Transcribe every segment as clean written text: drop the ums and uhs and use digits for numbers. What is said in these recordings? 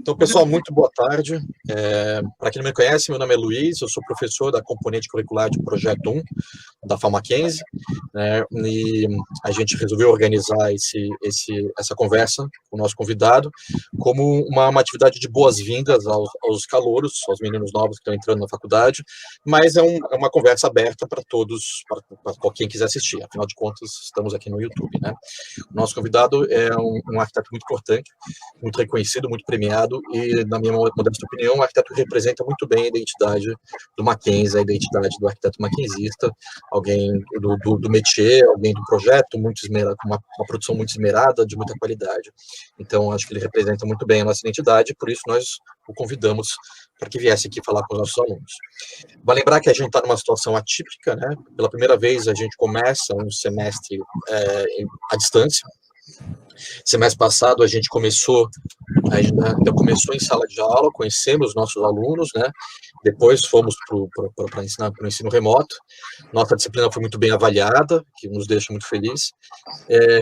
Então, pessoal, muito boa tarde. Para quem não me conhece, meu nome é Luiz, eu sou professor da componente curricular de Projeto 1, da FAMACKenzie, né, e a gente resolveu organizar essa conversa com o nosso convidado como uma atividade de boas-vindas aos calouros, aos meninos novos que estão entrando na faculdade, mas é uma conversa aberta para todos, para quem quiser assistir. Afinal de contas, estamos aqui no YouTube, né? O nosso convidado é um arquiteto muito importante, muito reconhecido, muito premiado, e, na minha modesta opinião, um arquiteto que representa muito bem a identidade do Mackenzie, a identidade do arquiteto mackenzista, alguém do métier, alguém do projeto, muito esmerado, com uma produção muito esmerada, de muita qualidade. Então, acho que ele representa muito bem a nossa identidade, por isso nós o convidamos para que viesse aqui falar com os nossos alunos. Vale lembrar que a gente está numa situação atípica, né? Pela primeira vez, a gente começa um semestre à distância. Semestre passado, a gente ainda começou em sala de aula, conhecemos nossos alunos, né? Depois fomos para ensinar para o ensino remoto. Nossa disciplina foi muito bem avaliada, que nos deixa muito felizes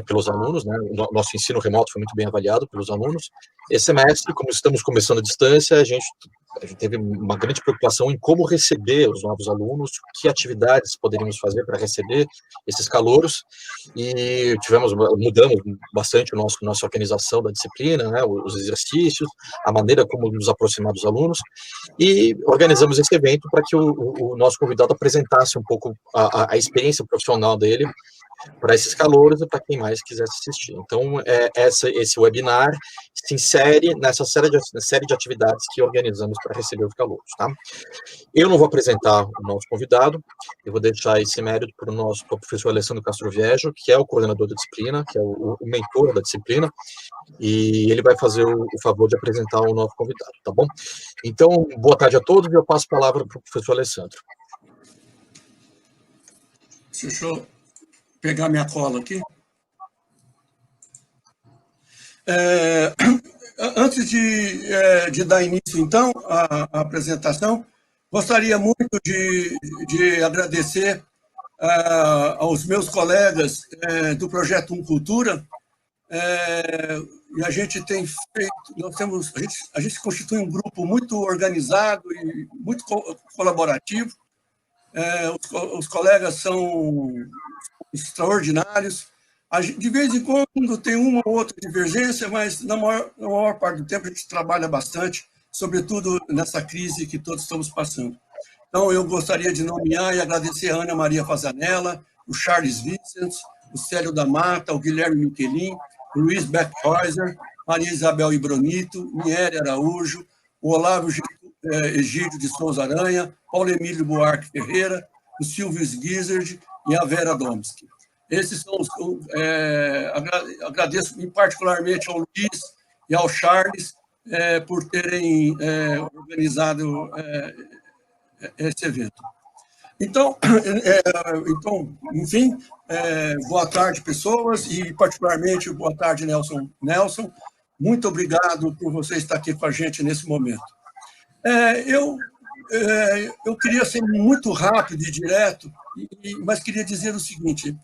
pelos alunos, né? Nosso ensino remoto foi muito bem avaliado pelos alunos. Esse semestre, como estamos começando à distância, a gente teve uma grande preocupação em como receber os novos alunos, que atividades poderíamos fazer para receber esses calouros, e mudamos bastante nossa organização da disciplina, né? Os exercícios, a maneira como nos aproximar dos alunos, e organizamos esse evento para que o nosso convidado apresentasse um pouco a experiência profissional dele para esses calouros e para quem mais quisesse assistir. Então, esse webinar se insere nessa série de atividades que organizamos para receber os calouros, tá? Eu não vou apresentar o nosso convidado, eu vou deixar esse mérito para o professor Alessandro Castroviejo, que é o coordenador da disciplina, que é o mentor da disciplina, e ele vai fazer o favor de apresentar o nosso convidado, tá bom? Então, boa tarde a todos, e eu passo a palavra para o professor Alessandro. Deixa eu pegar minha cola aqui. Antes de dar início, então, à apresentação, gostaria muito de agradecer aos meus colegas do Projeto 1 Cultura. E a gente tem feito, a gente constitui um grupo muito organizado e muito colaborativo. Os colegas são extraordinários. De vez em quando tem uma ou outra divergência, mas na maior parte do tempo a gente trabalha bastante, sobretudo nessa crise que todos estamos passando. Então, eu gostaria de nomear e agradecer a Ana Maria Fazanella, o Charles Vincent, o Célio da Mata, o Guilherme Michelin, o Luiz Beckhäuser, Maria Isabel Ibronito, Miere Araújo, o Olavo Egídio de Souza Aranha, Paulo Emílio Buarque Ferreira, o Silvio Sguizard e a Vera Domski. Esses são os... agradeço particularmente ao Luiz e ao Charles por terem organizado esse evento. Então, enfim, boa tarde, pessoas, e particularmente boa tarde, Nelson. Nelson, muito obrigado por você estar aqui com a gente nesse momento. Eu queria ser muito rápido e direto, mas queria dizer o seguinte: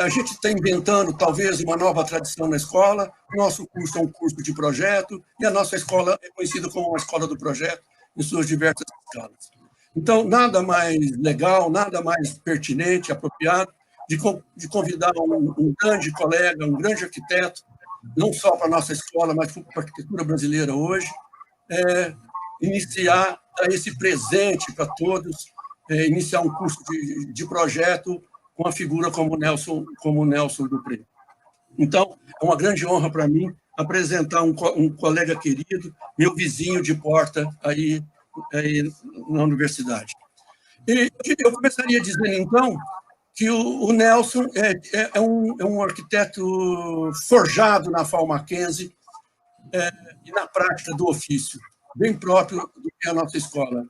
a gente está inventando, talvez, uma nova tradição na escola. Nosso curso é um curso de projeto, e a nossa escola é conhecida como uma escola do projeto, em suas diversas escalas. Então, nada mais legal, nada mais pertinente, apropriado, de convidar um grande colega, um grande arquiteto, não só para a nossa escola, mas para a arquitetura brasileira hoje, iniciar esse presente para todos, iniciar um curso de projeto com uma figura como o Nelson Dupré. Então, é uma grande honra para mim apresentar um colega querido, meu vizinho de porta aí na universidade. E eu começaria dizendo, então, que o Nelson é um arquiteto forjado na FAO-Mackenzie e na prática do ofício, bem próprio do que é a nossa escola.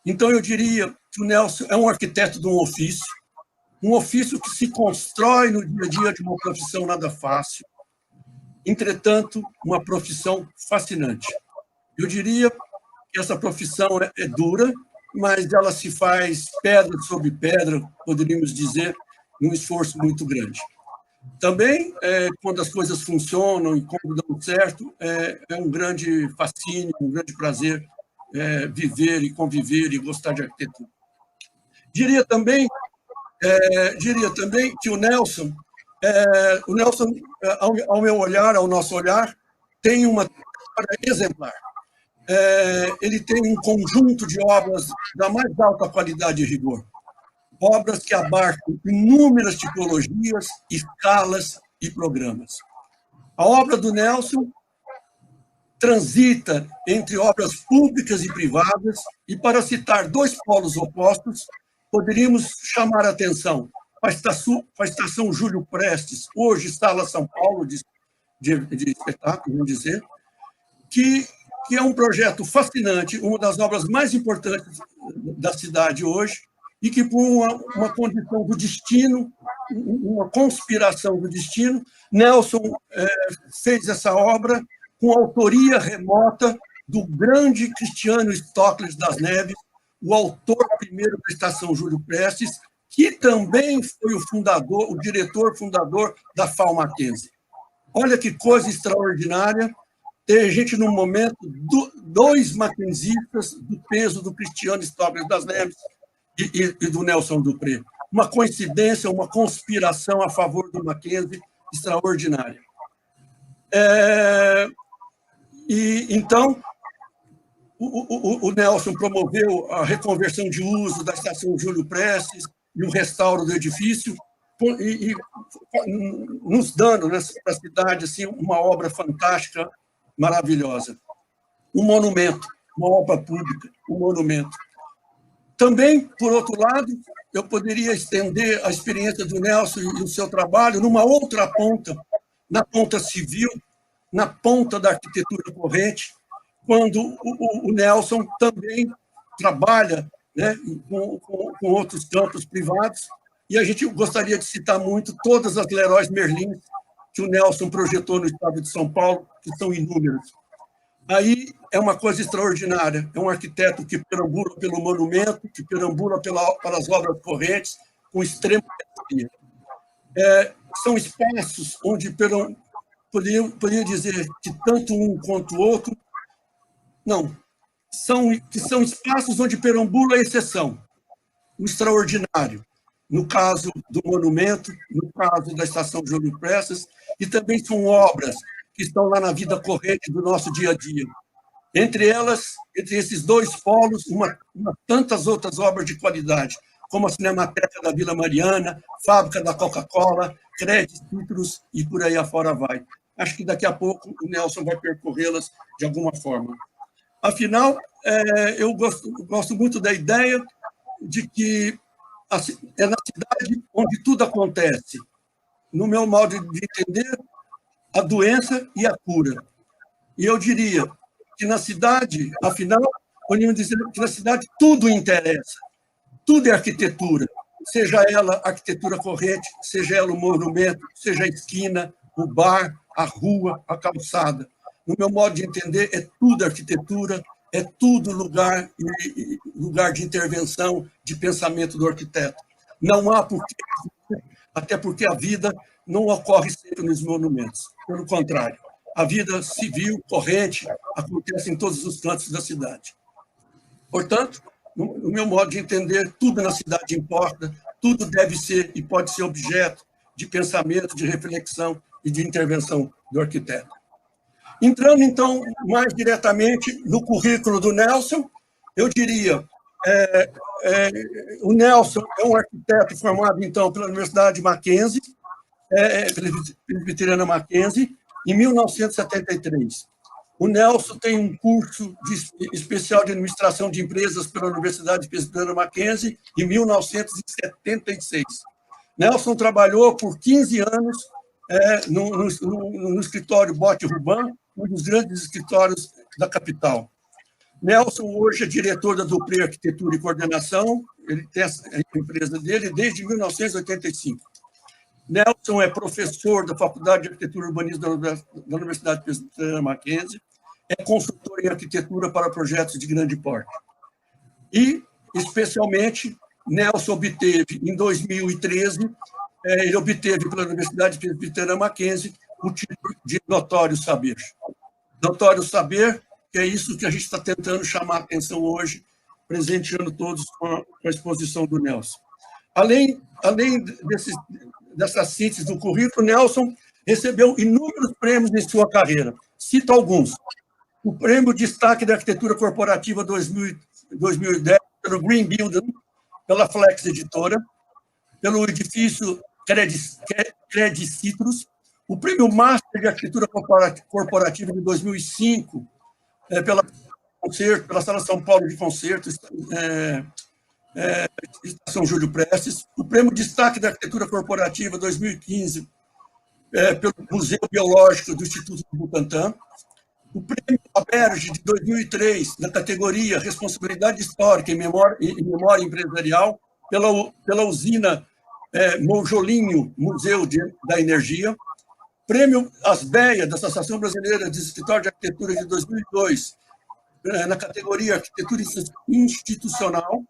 Então, eu diria que o Nelson é um arquiteto de um ofício que se constrói no dia a dia de uma profissão nada fácil, entretanto, uma profissão fascinante. Eu diria que essa profissão é dura, mas ela se faz pedra sobre pedra, poderíamos dizer, num esforço muito grande. Também, quando as coisas funcionam e quando dão certo, é um grande fascínio, um grande prazer viver e conviver e gostar de arquitetura. Diria também que o Nelson, ao meu olhar, ao nosso olhar, tem uma trajetória exemplar. Ele tem um conjunto de obras da mais alta qualidade e rigor. Obras que abarcam inúmeras tipologias, escalas e programas. A obra do Nelson transita entre obras públicas e privadas, e, para citar dois polos opostos, poderíamos chamar a atenção para a Estação Júlio Prestes, hoje Sala São Paulo de espetáculo, vamos dizer, que é um projeto fascinante, uma das obras mais importantes da cidade hoje, e que, por uma condição do destino, uma conspiração do destino, Nelson fez essa obra com autoria remota do grande Cristiano Stocles das Neves, o autor primeiro da Estação Júlio Prestes, que também foi o diretor fundador da FAO Mackenzie. Olha que coisa extraordinária ter a gente, num momento, dois mackenzistas do peso do Cristiano Stocles das Neves e do Nelson Dupré. Uma coincidência, uma conspiração a favor do Mackenzie extraordinária. Então, o Nelson promoveu a reconversão de uso da Estação Júlio Prestes e o restauro do edifício, e nos dando para a cidade assim, uma obra fantástica, maravilhosa. Um monumento, uma obra pública, um monumento. Também, por outro lado, eu poderia estender a experiência do Nelson e o seu trabalho numa outra ponta, na ponta civil, na ponta da arquitetura corrente, quando o Nelson também trabalha, né, com outros campos privados, e a gente gostaria de citar muito todas as Leroy Merlin que o Nelson projetou no estado de São Paulo, que são inúmeras. Aí é uma coisa extraordinária, é um arquiteto que perambula pelo monumento, que perambula pelas obras correntes, com extrema maestria. São espaços onde poderia dizer que tanto um quanto o outro, não, são espaços onde perambula a exceção, o extraordinário, no caso do monumento, no caso da Estação Júlio Prestes, e também são obras que estão lá na vida corrente do nosso dia a dia. Entre esses dois polos, tantas outras obras de qualidade, como a Cinemateca da Vila Mariana, Fábrica da Coca-Cola, Crédito Citrus e por aí afora vai. Acho que daqui a pouco o Nelson vai percorrê-las de alguma forma. Afinal, eu gosto muito da ideia de que é na cidade onde tudo acontece. No meu modo de entender, a doença e a cura. E eu diria que na cidade, afinal, podemos dizer que na cidade tudo interessa, tudo é arquitetura, seja ela arquitetura corrente, seja ela o monumento, seja a esquina, o bar, a rua, a calçada. No meu modo de entender, é tudo arquitetura, é tudo lugar de intervenção, de pensamento do arquiteto. Não há porquê, até porque a vida não ocorre sempre nos monumentos. Pelo contrário, a vida civil, corrente, acontece em todos os cantos da cidade. Portanto, no meu modo de entender, tudo na cidade importa, tudo deve ser e pode ser objeto de pensamento, de reflexão e de intervenção do arquiteto. Entrando, então, mais diretamente no currículo do Nelson, eu diria, o Nelson é um arquiteto formado, então, pela Universidade Mackenzie, Presbiteriana Mackenzie, em 1973. O Nelson tem um curso especial de administração de empresas pela Universidade Presbiteriana Mackenzie, em 1976. Nelson trabalhou por 15 anos no escritório Bote Ruban, um dos grandes escritórios da capital. Nelson hoje é diretor da Dupré Arquitetura e Coordenação, ele tem a empresa dele desde 1985. Nelson é professor da Faculdade de Arquitetura e Urbanismo da Universidade Presbiteriana Mackenzie, é consultor em arquitetura para projetos de grande porte. E, especialmente, Nelson obteve, em 2013, ele obteve pela Universidade Presbiteriana Mackenzie o título de Notório Saber. Notório Saber, que é isso que a gente está tentando chamar a atenção hoje, presenteando todos com a exposição do Nelson. Além dessa síntese do currículo, Nelson recebeu inúmeros prêmios em sua carreira. Cito alguns. O Prêmio Destaque da Arquitetura Corporativa 2010, pelo Green Building, pela Flex Editora, pelo edifício Credit Citrus, o Prêmio Master de Arquitetura Corporativa de 2005, pela Sala São Paulo de Concerto, Estação Júlio Prestes, o Prêmio Destaque da Arquitetura Corporativa 2015, pelo Museu Biológico do Instituto do Butantã, o Prêmio Aberge de 2003, na categoria Responsabilidade Histórica e Memória Empresarial, pela usina Monjolinho Museu da Energia, Prêmio Asbeia, da Associação Brasileira de Escritório de Arquitetura de 2002, na categoria Arquitetura Institucional,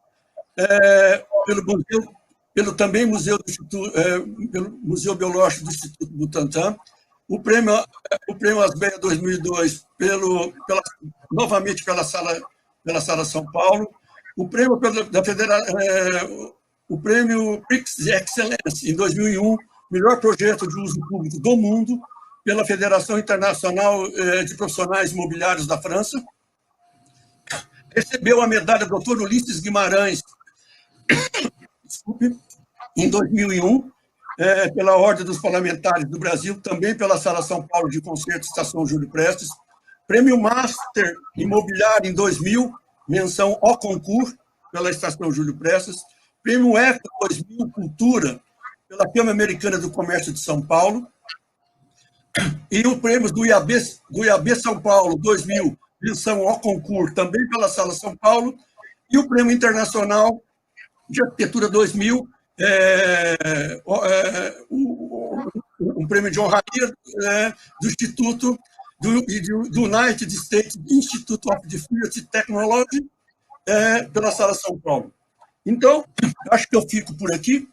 pelo também Museu Biológico do Instituto Butantã, o Prêmio Asbeia 2002, novamente pela Sala São Paulo, o Prêmio o Prêmio Prix Excellence, em 2001, melhor projeto de uso público do mundo, pela Federação Internacional de Profissionais Imobiliários da França. Recebeu a medalha Dr. Ulisses Guimarães, em 2001, pela Ordem dos Parlamentares do Brasil, também pela Sala São Paulo de Concerto, Estação Júlio Prestes. Prêmio Master Imobiliário em 2000, menção ao concurso, pela Estação Júlio Prestes. Prêmio ECO 2000 Cultura, pela Câmara Americana do Comércio de São Paulo. E o prêmio do IAB São Paulo 2000, menção ao concurso, também pela Sala São Paulo. E o Prêmio Internacional de Arquitetura 2000, um prêmio de honraria do Instituto do United States Institute of Defense Technology, pela Sala São Paulo. Então, acho que eu fico por aqui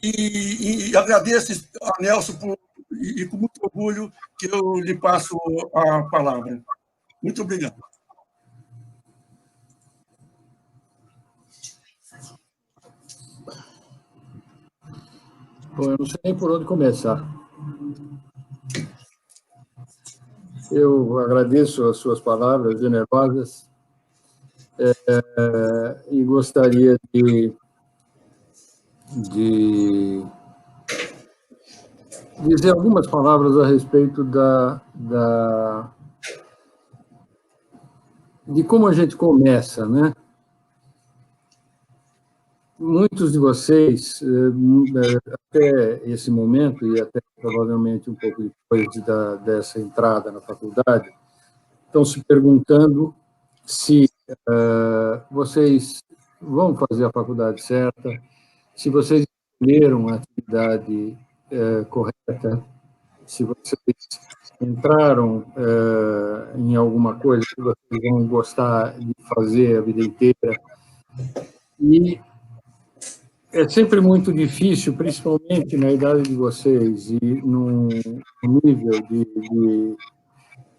e agradeço a Nelson e com muito orgulho que eu lhe passo a palavra. Muito obrigado. Bom, eu não sei nem por onde começar. Eu agradeço as suas palavras generosas e gostaria de dizer algumas palavras a respeito de como a gente começa, né? Muitos de vocês, até esse momento, e até provavelmente um pouco depois dessa entrada na faculdade, estão se perguntando se vocês vão fazer a faculdade certa, se vocês escolheram a atividade correta, se vocês entraram em alguma coisa que vocês vão gostar de fazer a vida inteira. E é sempre muito difícil, principalmente na idade de vocês e no nível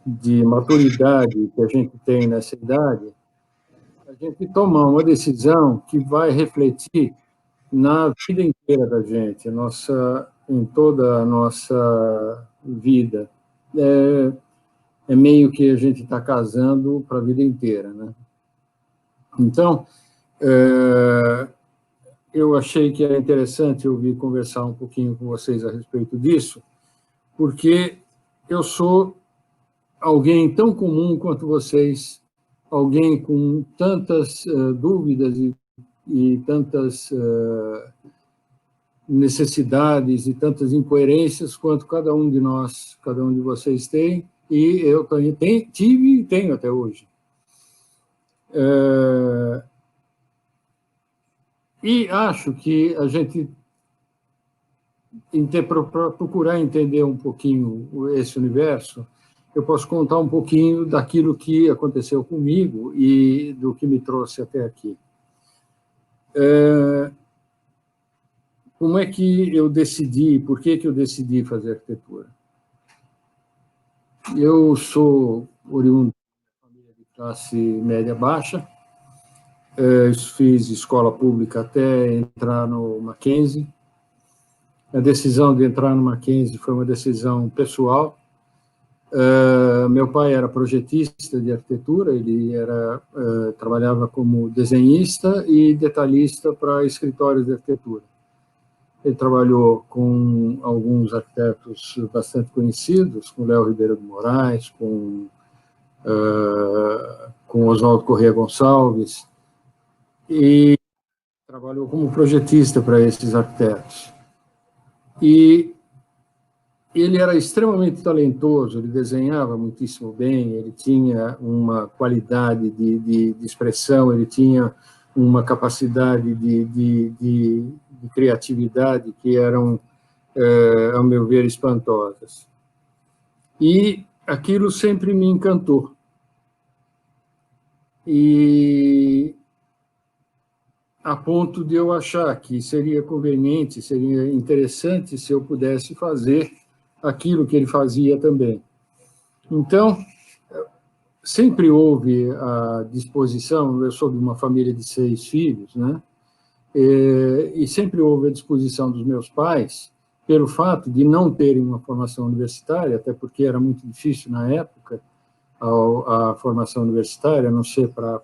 de maturidade que a gente tem nessa idade, a gente tomar uma decisão que vai refletir na vida inteira da gente, em toda a nossa vida. É meio que a gente está casando para a vida inteira, né? Então, eu achei que era interessante ouvir conversar um pouquinho com vocês a respeito disso, porque eu sou alguém tão comum quanto vocês, alguém com tantas dúvidas e tantas necessidades e tantas incoerências quanto cada um de nós, cada um de vocês tem, e eu também tive e tenho até hoje. E acho que a gente, para procurar entender um pouquinho esse universo, eu posso contar um pouquinho daquilo que aconteceu comigo e do que me trouxe até aqui. como é que eu decidi, por que eu decidi fazer arquitetura? Eu sou oriundo de família de classe média-baixa, fiz escola pública até entrar no Mackenzie. A decisão de entrar no Mackenzie foi uma decisão pessoal. Meu pai era projetista de arquitetura, ele trabalhava como desenhista e detalhista para escritórios de arquitetura. Ele trabalhou com alguns arquitetos bastante conhecidos, com Léo Ribeiro de Moraes, com Oswaldo Corrêa Gonçalves, e trabalhou como projetista para esses arquitetos. E ele era extremamente talentoso, ele desenhava muitíssimo bem, ele tinha uma qualidade de expressão, ele tinha uma capacidade de criatividade que eram, ao meu ver, espantosas. E aquilo sempre me encantou. E a ponto de eu achar que seria conveniente, seria interessante se eu pudesse fazer aquilo que ele fazia também. Então, sempre houve a disposição, eu sou de uma família de 6 filhos, né? E sempre houve a disposição dos meus pais, pelo fato de não terem uma formação universitária, até porque era muito difícil na época a formação universitária, a não ser para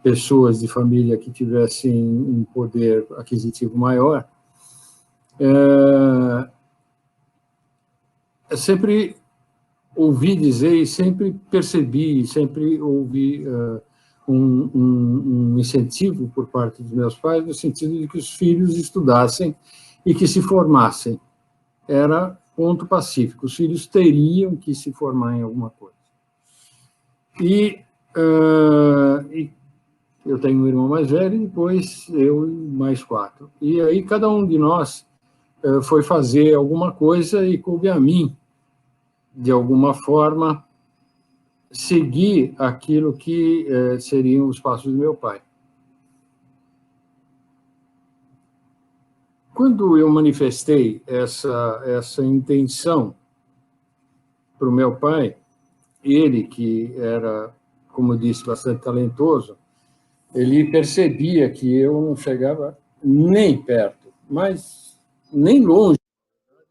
pessoas de família que tivessem um poder aquisitivo maior. Eu sempre ouvi dizer e sempre percebi, sempre ouvi um incentivo por parte dos meus pais, no sentido de que os filhos estudassem e que se formassem. Era ponto pacífico, os filhos teriam que se formar em alguma coisa. E eu tenho um irmão mais velho, e depois eu e mais 4. E aí cada um de nós foi fazer alguma coisa e coube a mim, de alguma forma, seguir aquilo que seriam os passos do meu pai. Quando eu manifestei essa intenção para o meu pai, ele, que era, como eu disse, bastante talentoso, ele percebia que eu não chegava nem perto, mas nem longe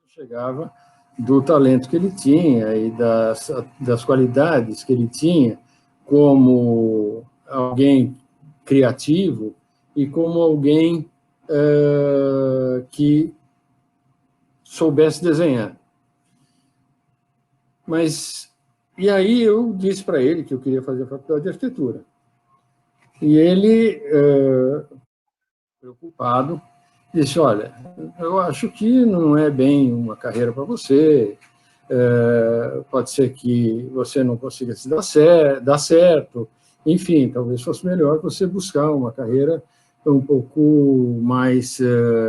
chegava do talento que ele tinha e das qualidades que ele tinha como alguém criativo e como alguém que soubesse desenhar. E aí eu disse para ele que eu queria fazer a faculdade de arquitetura. E ele, preocupado, disse, olha, eu acho que não é bem uma carreira para você, pode ser que você não consiga se dar certo, enfim, talvez fosse melhor você buscar uma carreira um pouco mais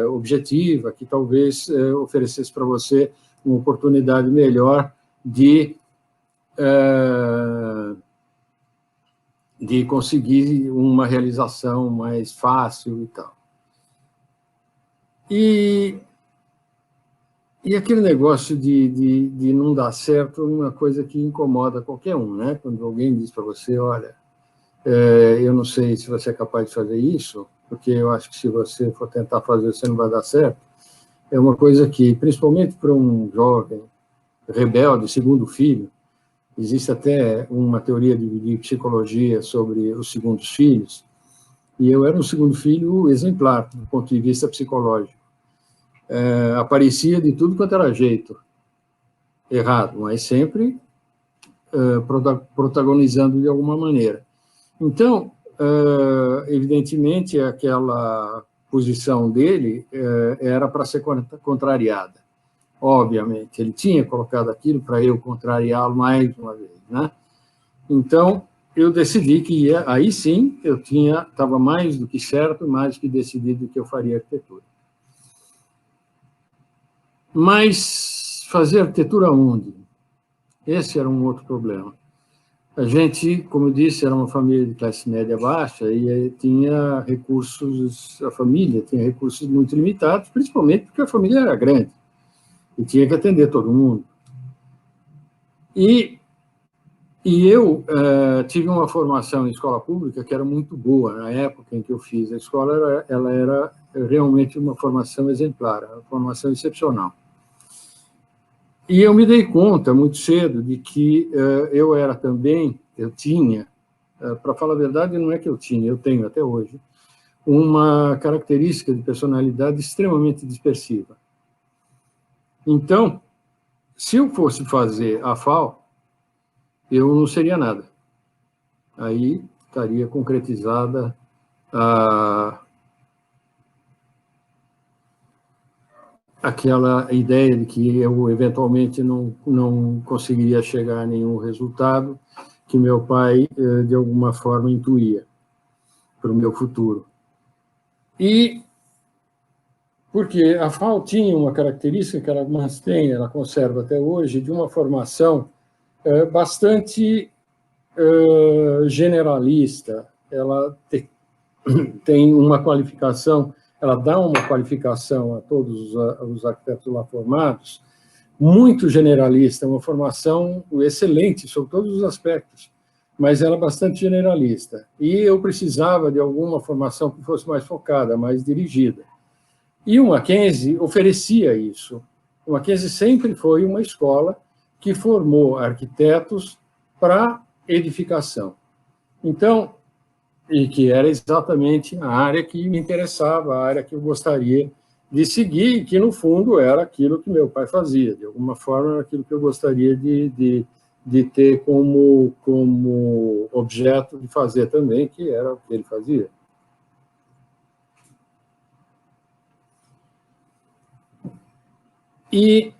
objetiva, que talvez oferecesse para você uma oportunidade melhor de conseguir uma realização mais fácil e tal. E aquele negócio de não dar certo é uma coisa que incomoda qualquer um, né? Quando alguém diz para você, olha, eu não sei se você é capaz de fazer isso, porque eu acho que se você for tentar fazer, você não vai dar certo. É uma coisa que, principalmente para um jovem rebelde, segundo filho, existe até uma teoria de psicologia sobre os segundos filhos, e eu era um segundo filho exemplar, do ponto de vista psicológico. Aparecia de tudo quanto era jeito errado, mas sempre protagonizando de alguma maneira. Então, evidentemente, aquela posição dele era para ser contrariada. Obviamente, ele tinha colocado aquilo para eu contrariá-lo mais uma vez, né? Então, eu decidi que aí sim eu estava mais do que certo, mais do que decidido que eu faria arquitetura. Mas fazer arquitetura onde? Esse era um outro problema. A gente, como eu disse, era uma família de classe média baixa e tinha recursos, a família tinha recursos muito limitados, principalmente porque a família era grande e tinha que atender todo mundo. E eu tive uma formação em escola pública que era muito boa. Na época em que eu fiz a escola, ela era realmente uma formação exemplar, uma formação excepcional. E eu me dei conta muito cedo de que eu tinha, para falar a verdade, não é que eu tinha, eu tenho até hoje, uma característica de personalidade extremamente dispersiva. Então, se eu fosse fazer a FAO, eu não seria nada. Aí estaria concretizada aquela ideia de que eu, eventualmente, não conseguiria chegar a nenhum resultado que meu pai, de alguma forma, intuía para o meu futuro. E porque a FAO tinha uma característica que ela mantém, ela conserva até hoje, de uma formação bastante generalista. Ela tem uma qualificação, ela dá uma qualificação a todos os arquitetos lá formados, muito generalista, uma formação excelente sobre todos os aspectos, mas ela é bastante generalista. E eu precisava de alguma formação que fosse mais focada, mais dirigida. E o Mackenzie oferecia isso. O Mackenzie sempre foi uma escola que formou arquitetos para edificação. Então, e que era exatamente a área que me interessava, a área que eu gostaria de seguir, e que, no fundo, era aquilo que meu pai fazia. De alguma forma, era aquilo que eu gostaria de ter como objeto de fazer também, que era o que ele fazia. E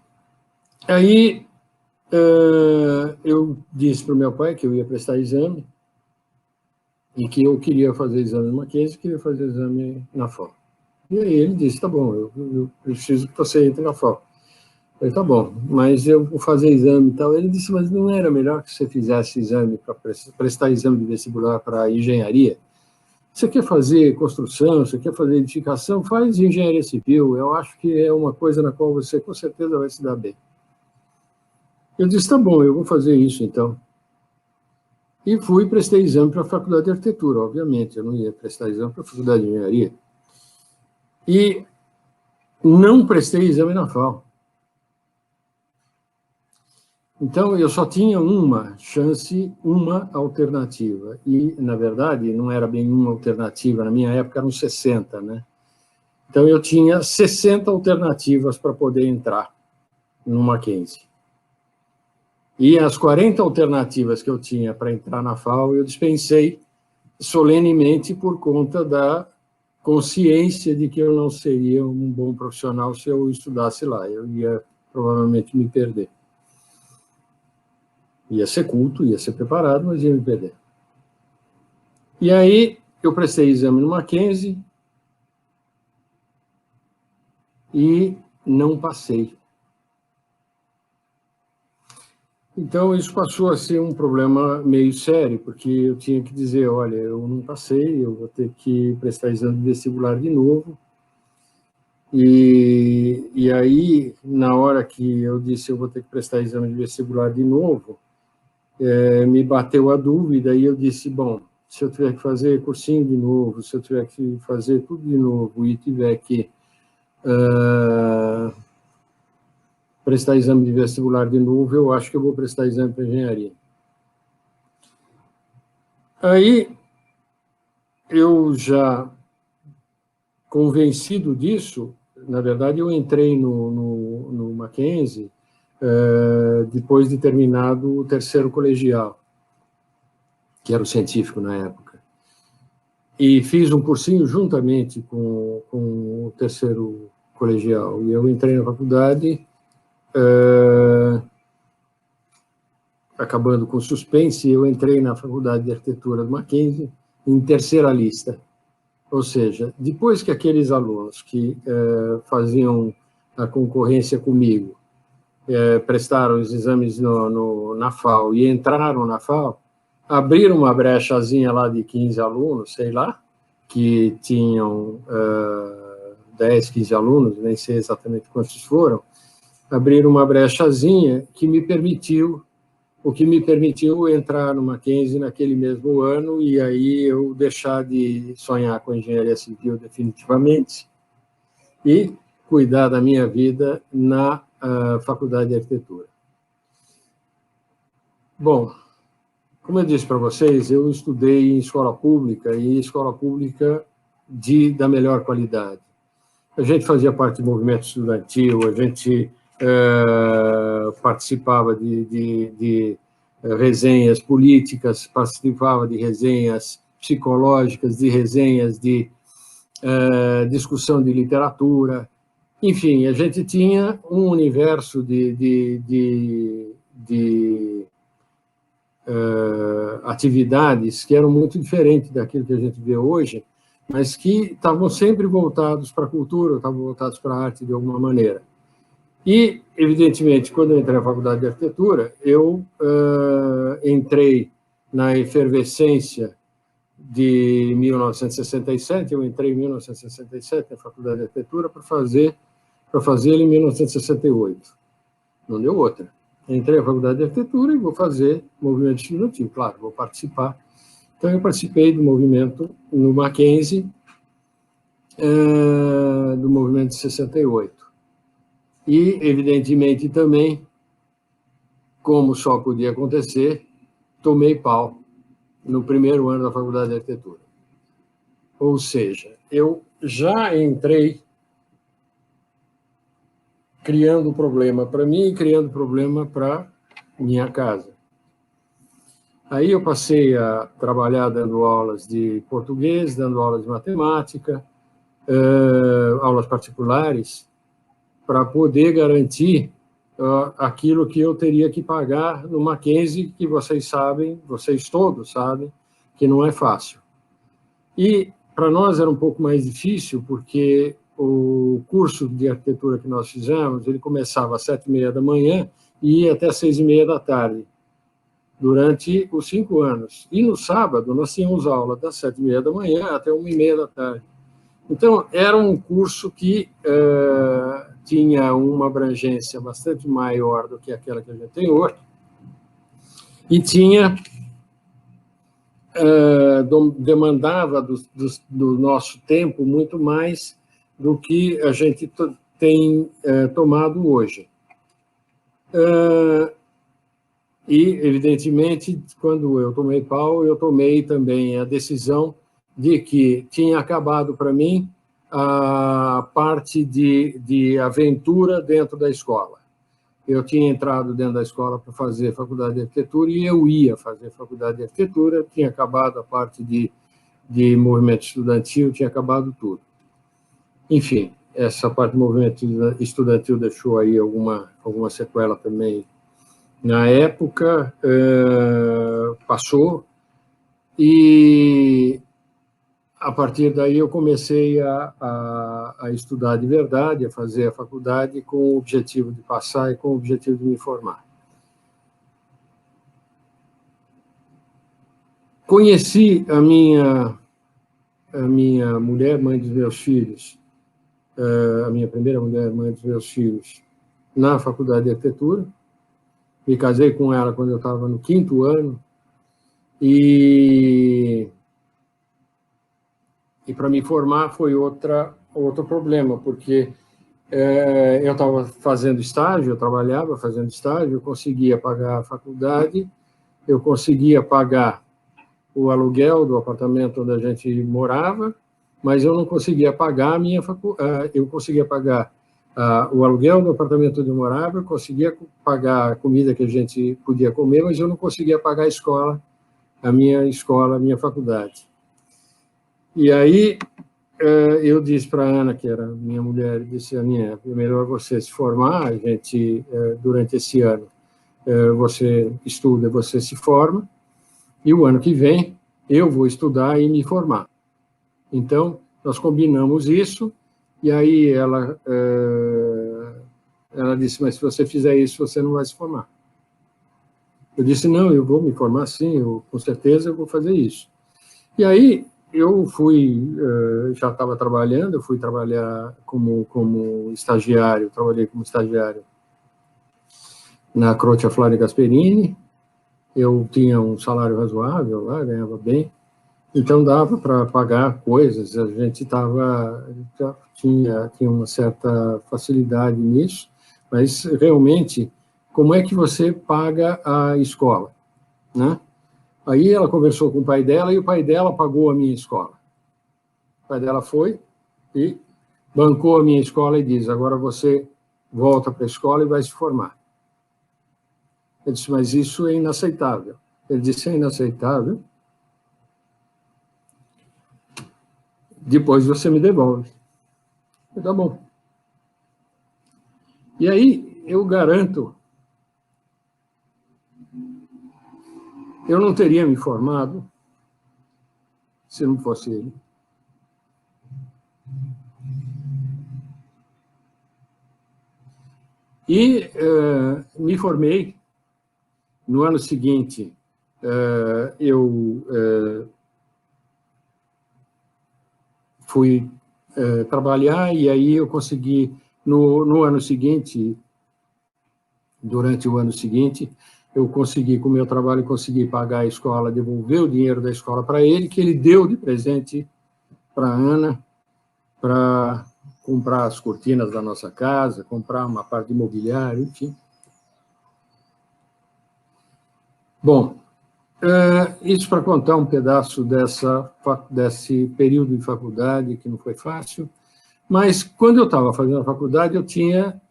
aí eu disse para o meu pai que eu ia prestar exame e que eu queria fazer exame no Mackenzie, queria fazer exame na FAO. E aí ele disse, tá bom, eu preciso que você entre na FAO. Eu falei, tá bom, mas eu vou fazer exame e tal. Ele disse, mas não era melhor que você fizesse exame para prestar exame de vestibular para engenharia? Você quer fazer construção, você quer fazer edificação, faz engenharia civil. Eu acho que é uma coisa na qual você com certeza vai se dar bem. Eu disse, tá bom, eu vou fazer isso então. E fui e prestei exame para a faculdade de arquitetura, obviamente. Eu não ia prestar exame para a faculdade de engenharia. E não prestei exame na FAO. Então, eu só tinha uma chance, uma alternativa. E, na verdade, não era bem uma alternativa. Na minha época, eram 60, né? Então, eu tinha 60 alternativas para poder entrar no Mackenzie. E as 40 alternativas que eu tinha para entrar na FAO, eu dispensei solenemente por conta da consciência de que eu não seria um bom profissional se eu estudasse lá. Eu ia provavelmente me perder. Ia ser culto, ia ser preparado, mas ia me perder. E aí eu prestei exame no Mackenzie e não passei. Então, isso passou a ser um problema meio sério, porque eu tinha que dizer, olha, eu não passei, eu vou ter que prestar exame de vestibular de novo. E aí, na hora que eu disse eu vou ter que prestar exame de vestibular de novo, me bateu a dúvida e eu disse, bom, se eu tiver que fazer cursinho de novo, se eu tiver que fazer tudo de novo e tiver que prestar exame de vestibular de novo, eu acho que eu vou prestar exame para engenharia. Aí, eu já convencido disso, na verdade, eu entrei no Mackenzie depois de terminado o terceiro colegial, que era o científico na época. E fiz um cursinho juntamente com o terceiro colegial. E eu entrei na faculdade, acabando com suspense, eu entrei na Faculdade de Arquitetura do Mackenzie em terceira lista. Ou seja, depois que aqueles alunos que faziam a concorrência comigo prestaram os exames na FAO e entraram na FAO, abriram uma brechazinha lá de 15 alunos, sei lá, que tinham 10, 15 alunos, nem sei exatamente quantos foram, abriram uma brechazinha que me permitiu entrar no Mackenzie naquele mesmo ano, e aí eu deixar de sonhar com engenharia civil definitivamente e cuidar da minha vida na Faculdade de Arquitetura. Bom, como eu disse para vocês, eu estudei em escola pública, e escola pública da melhor qualidade. A gente fazia parte do movimento estudantil, a gente participava de resenhas políticas, participava de resenhas psicológicas, de resenhas de discussão de literatura. Enfim, a gente tinha um universo de atividades que eram muito diferentes daquilo que a gente vê hoje, mas que estavam sempre voltados para a cultura, estavam voltados para a arte de alguma maneira. E, evidentemente, quando eu entrei na Faculdade de Arquitetura, eu entrei na efervescência de 1967, eu entrei em 1967 na Faculdade de Arquitetura para fazê-lo em 1968. Não deu outra. Entrei na Faculdade de Arquitetura e vou fazer movimento estudantil, claro, vou participar. Então, eu participei do movimento no Mackenzie, do movimento de 68. E, evidentemente, também, como só podia acontecer, tomei pau no primeiro ano da Faculdade de Arquitetura. Ou seja, eu já entrei criando problema para mim e criando problema para minha casa. Aí eu passei a trabalhar dando aulas de português, dando aulas de matemática, aulas particulares, para poder garantir aquilo que eu teria que pagar no Mackenzie, que vocês sabem, vocês todos sabem, que não é fácil. E para nós era um pouco mais difícil, porque o curso de arquitetura que nós fizemos, ele começava às 7h30 da manhã e ia até 6h30 da tarde, durante os 5 anos. E no sábado nós tínhamos aula das 7h30 da manhã até 1h30 da tarde. Então, era um curso que tinha uma abrangência bastante maior do que aquela que a gente tem hoje, e demandava do nosso tempo muito mais do que a gente tem tomado hoje. E, evidentemente, quando eu tomei pau, eu tomei também a decisão de que tinha acabado para mim a parte de aventura dentro da escola. Eu tinha entrado dentro da escola para fazer faculdade de arquitetura e eu ia fazer faculdade de arquitetura, tinha acabado a parte de movimento estudantil, tinha acabado tudo. Enfim, essa parte do movimento estudantil deixou aí alguma sequela também. Na época, passou, e a partir daí eu comecei a estudar de verdade, a fazer a faculdade com o objetivo de passar e com o objetivo de me formar. Conheci a minha mulher, mãe dos meus filhos, a minha primeira mulher, mãe dos meus filhos, na Faculdade de Arquitetura. Me casei com ela quando eu estava no 5º ano, e para me formar foi outro problema, porque eu estava fazendo estágio, eu trabalhava fazendo estágio, eu conseguia pagar a faculdade, eu conseguia pagar o aluguel do apartamento onde a gente morava, mas eu não conseguia pagar a minha faculdade. Eu conseguia pagar o aluguel do apartamento onde eu morava, eu conseguia pagar a comida que a gente podia comer, mas eu não conseguia pagar a escola, a minha faculdade. E aí eu disse para a Ana, que era minha mulher, disse: Aninha, é melhor você se formar, a gente, durante esse ano, você estuda, você se forma, e o ano que vem eu vou estudar e me formar. Então, nós combinamos isso, e aí ela disse: mas se você fizer isso, você não vai se formar. Eu disse, não, eu vou me formar sim, com certeza eu vou fazer isso. E aí eu fui, já estava trabalhando, eu fui trabalhar como estagiário, trabalhei como estagiário na Croce Flávia Gasperini. Eu tinha um salário razoável lá, ganhava bem, então dava para pagar coisas, a gente tinha uma certa facilidade nisso, mas realmente, como é que você paga a escola, né? Aí ela conversou com o pai dela e o pai dela pagou a minha escola. O pai dela foi e bancou a minha escola e diz, agora você volta para a escola e vai se formar. Eu disse, mas isso é inaceitável. Ele disse, é inaceitável? Depois você me devolve. Eu, tá bom. E aí, eu garanto, eu não teria me formado se não fosse ele. E me formei. No ano seguinte, eu fui trabalhar e aí eu consegui, no ano seguinte, durante o ano seguinte, eu consegui, com o meu trabalho, consegui pagar a escola, devolver o dinheiro da escola para ele, que ele deu de presente para a Ana, para comprar as cortinas da nossa casa, comprar uma parte de mobiliário, enfim. Bom, isso para contar um pedaço desse período de faculdade, que não foi fácil, mas quando eu estava fazendo a faculdade,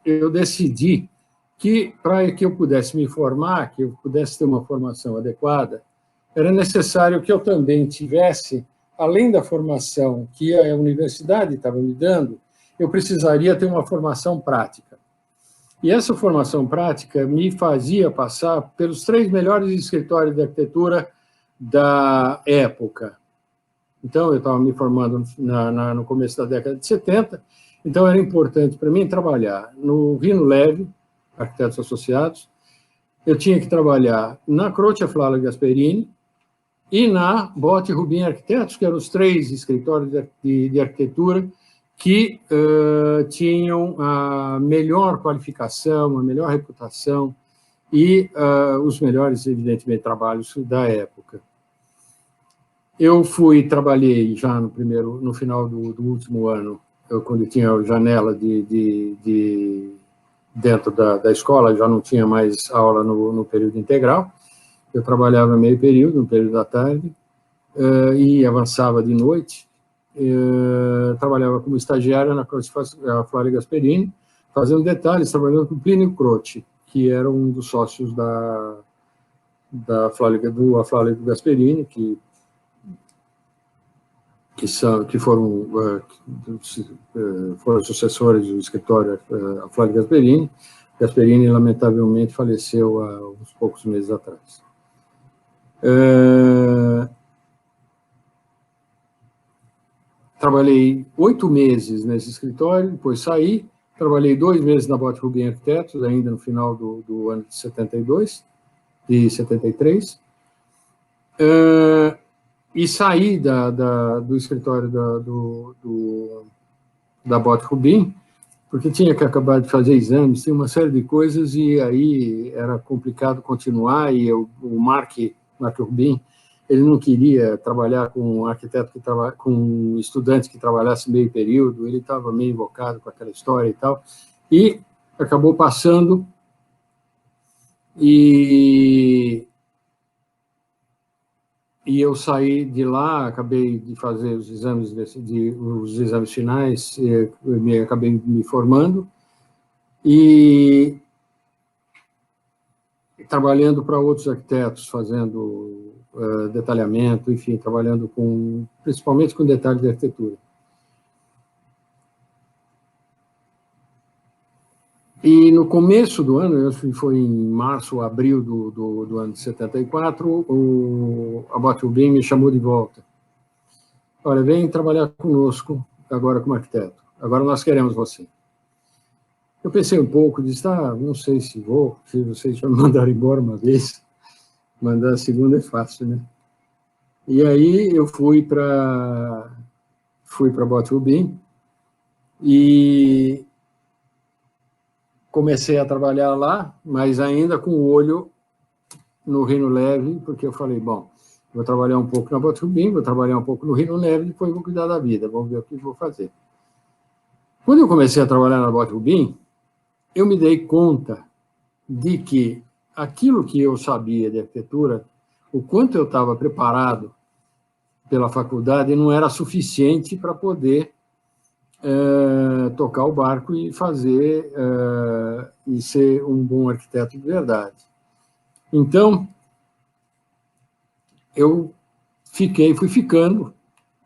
eu decidi que, para que eu pudesse me formar, que eu pudesse ter uma formação adequada, era necessário que eu também tivesse, além da formação que a universidade estava me dando, eu precisaria ter uma formação prática. E essa formação prática me fazia passar pelos 3 melhores escritórios de arquitetura da época. Então, eu estava me formando no começo da década de 70, então era importante para mim trabalhar no Rino Leve, Arquitetos Associados, eu tinha que trabalhar na Croce Flávia Gasperini e na Botti Rubin Arquitetos, que eram os 3 escritórios de arquitetura que tinham a melhor qualificação, a melhor reputação e os melhores, evidentemente, trabalhos da época. Eu trabalhei já no final do último ano, quando tinha a janela dentro da escola, já não tinha mais aula no período integral, eu trabalhava meio período, no período da tarde, e avançava de noite. Trabalhava como estagiário na Croce Flávia Gasperini, fazendo detalhes, trabalhando com Plínio Croce, que era um dos sócios do Flávia Gasperini, que foram sucessores do escritório Flávia Gasperini. Gasperini, lamentavelmente, faleceu há uns poucos meses atrás. Trabalhei 8 meses nesse escritório, depois saí, trabalhei 2 meses na Botti Rubin Arquitetos, ainda no final do ano de 73, e saí do escritório da Botti Rubin, porque tinha que acabar de fazer exames, tinha uma série de coisas, e aí era complicado continuar, e o Mark Rubin, ele não queria trabalhar com um arquiteto com um estudante que trabalhasse meio período, ele estava meio invocado com aquela história e tal, e acabou passando, e eu saí de lá, acabei de fazer os exames finais, acabei me formando, e trabalhando para outros arquitetos, fazendo detalhamento, enfim, trabalhando principalmente com detalhes de arquitetura. E no começo do ano, foi em março, abril do ano de 74, a Botti Rubin me chamou de volta. Olha, vem trabalhar conosco agora como arquiteto. Agora nós queremos você. Eu pensei um pouco, disse, não sei se vou, se vocês já me mandaram embora uma vez. Mandar a segunda é fácil, né? E aí eu fui para Botucatu e comecei a trabalhar lá, mas ainda com o olho no Rino Leve, porque eu falei, bom, vou trabalhar um pouco na Botucatu, vou trabalhar um pouco no Rino Leve, depois vou cuidar da vida, vamos ver o que vou fazer. Quando eu comecei a trabalhar na Botucatu, eu me dei conta de que aquilo que eu sabia de arquitetura, o quanto eu estava preparado pela faculdade, não era suficiente para poder tocar o barco e fazer e ser um bom arquiteto de verdade. Então, eu fui ficando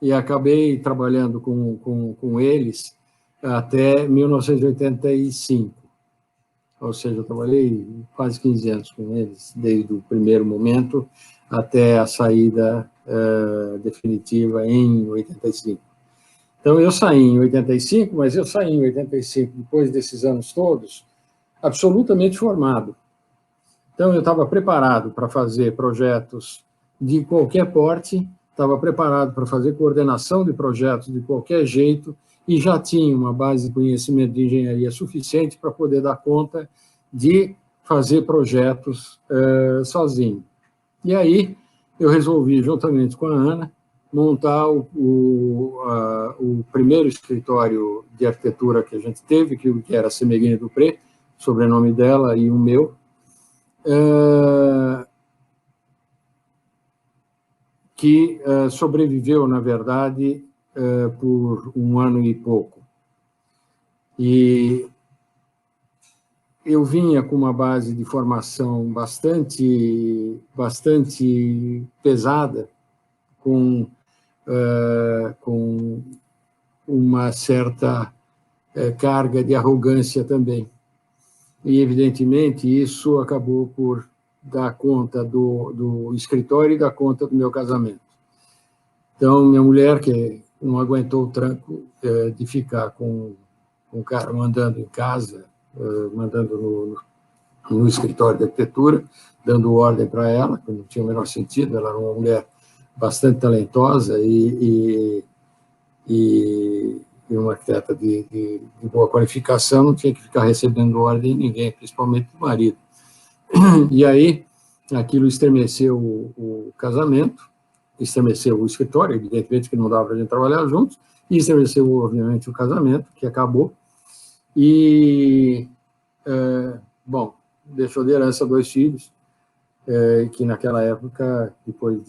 e acabei trabalhando com eles até 1985. Ou seja, eu trabalhei quase 15 anos com eles, desde o primeiro momento até a saída definitiva em 85. Então, eu saí em 85, mas eu saí em 85, depois desses anos todos, absolutamente formado. Então, eu estava preparado para fazer projetos de qualquer porte, estava preparado para fazer coordenação de projetos de qualquer jeito e já tinha uma base de conhecimento de engenharia suficiente para poder dar conta de fazer projetos sozinho. E aí, eu resolvi, juntamente com a Ana, montar o primeiro escritório de arquitetura que a gente teve, que era a Semeghini Dupré, sobrenome dela e o meu, que sobreviveu, na verdade, por um ano e pouco. E eu vinha com uma base de formação bastante pesada, com uma certa carga de arrogância também. E, evidentemente, isso acabou por dar conta do escritório e dar conta do meu casamento. Então, minha mulher, que não aguentou o tranco de ficar com o cara mandando em casa, mandando no escritório de arquitetura, dando ordem para ela, que não tinha o menor sentido, ela era uma mulher bastante talentosa e uma arquiteta de boa qualificação, não tinha que ficar recebendo ordem de ninguém, principalmente do marido. E aí, aquilo estremeceu o casamento, estremeceu o escritório, evidentemente que não dava para a gente trabalhar juntos, e estremeceu, obviamente, o casamento, que acabou. E, bom, deixou de herança 2 filhos, que naquela época, depois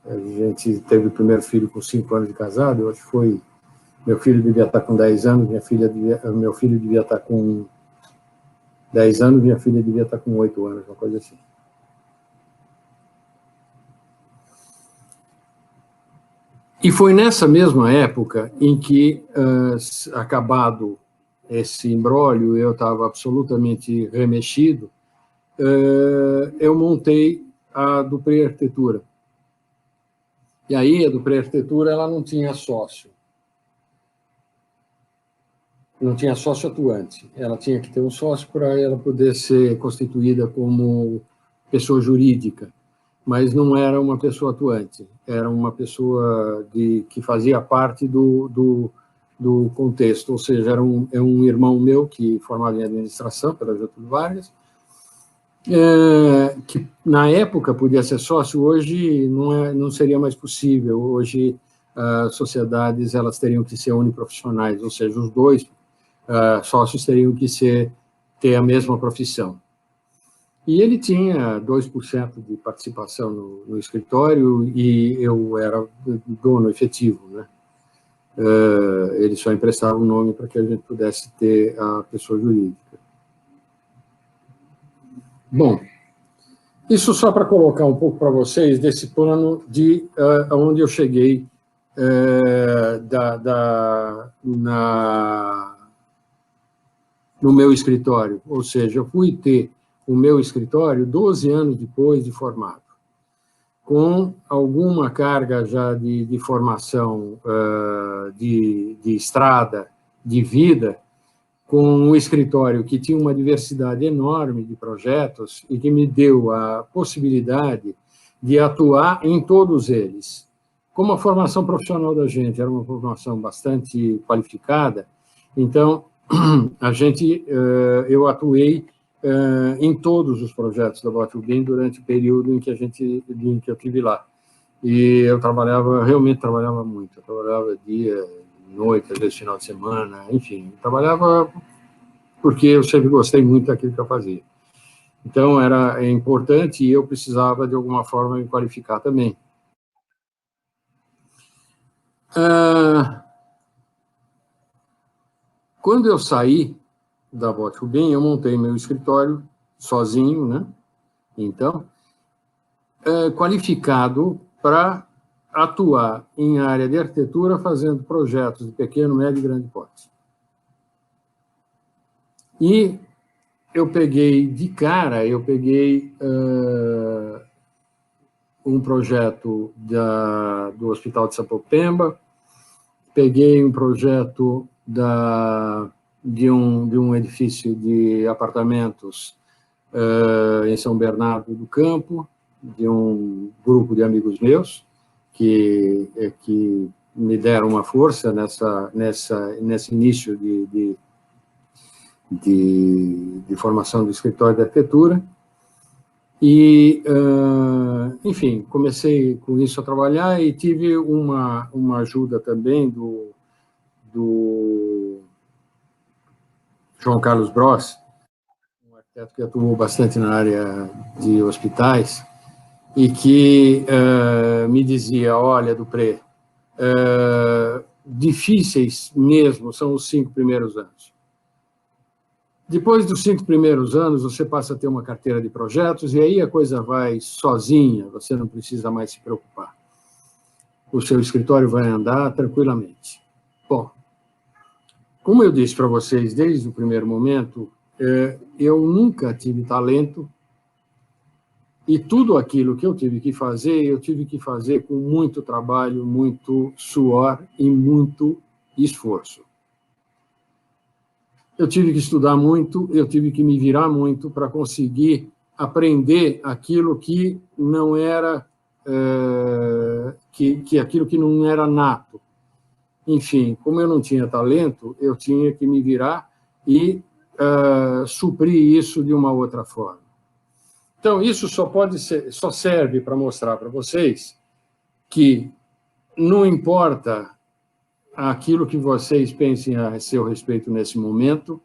a gente teve o primeiro filho com 5 anos de casado, eu acho que foi, meu filho devia estar com 10 anos, meu filho devia estar com 10 anos, minha filha devia estar com 8 anos, uma coisa assim. E foi nessa mesma época em que, acabado esse imbróglio, eu estava absolutamente remexido, eu montei a Dupré Arquitetura. E aí, a Dupré Arquitetura, ela não tinha sócio. Não tinha sócio atuante. Ela tinha que ter um sócio para ela poder ser constituída como pessoa jurídica, mas não era uma pessoa atuante. Era uma pessoa que fazia parte do contexto, ou seja, era um irmão meu que formado em administração pela Getúlio Vargas, que na época podia ser sócio, hoje não seria mais possível. Hoje as sociedades elas teriam que ser uniprofissionais, ou seja, os dois sócios teriam que ter a mesma profissão. E ele tinha 2% de participação no escritório e eu era dono efetivo, né? Ele só emprestava o nome para que a gente pudesse ter a pessoa jurídica. Bom, isso só para colocar um pouco para vocês desse plano de onde eu cheguei no meu escritório. Ou seja, eu fui ter o meu escritório 12 anos depois de formado, com alguma carga já de formação de estrada, de vida, com um escritório que tinha uma diversidade enorme de projetos e que me deu a possibilidade de atuar em todos eles. Como a formação profissional da gente era uma formação bastante qualificada, então eu atuei em todos os projetos da Boatubim durante o período em que eu estive lá. E eu realmente trabalhava muito. Eu trabalhava dia, noite, às vezes final de semana, enfim, trabalhava porque eu sempre gostei muito daquilo que eu fazia. Então, era importante e eu precisava, de alguma forma, me qualificar também. Quando eu saí da Boatubim, eu montei meu escritório sozinho, né? Então, qualificado para atuar em área de arquitetura, fazendo projetos de pequeno, médio e grande porte. E eu peguei, de cara, um projeto do Hospital de Sapopemba, peguei um projeto de um edifício de apartamentos em São Bernardo do Campo, de um grupo de amigos meus, que me deram uma força nesse início de formação do escritório de arquitetura. E, enfim, comecei com isso a trabalhar e tive uma ajuda também do João Carlos Bros, um arquiteto que atuou bastante na área de hospitais, e que me dizia, olha, Dupré, difíceis mesmo são os 5 primeiros anos. Depois dos 5 primeiros anos, você passa a ter uma carteira de projetos e aí a coisa vai sozinha, você não precisa mais se preocupar. O seu escritório vai andar tranquilamente. Bom, como eu disse para vocês desde o primeiro momento, eu nunca tive talento e tudo aquilo que eu tive que fazer com muito trabalho, muito suor e muito esforço. Eu tive que estudar muito, eu tive que me virar muito para conseguir aprender aquilo que não era aquilo que não era nato. Enfim, como eu não tinha talento, eu tinha que me virar e suprir isso de uma outra forma. Então, isso só serve para mostrar para vocês que não importa aquilo que vocês pensem a seu respeito nesse momento,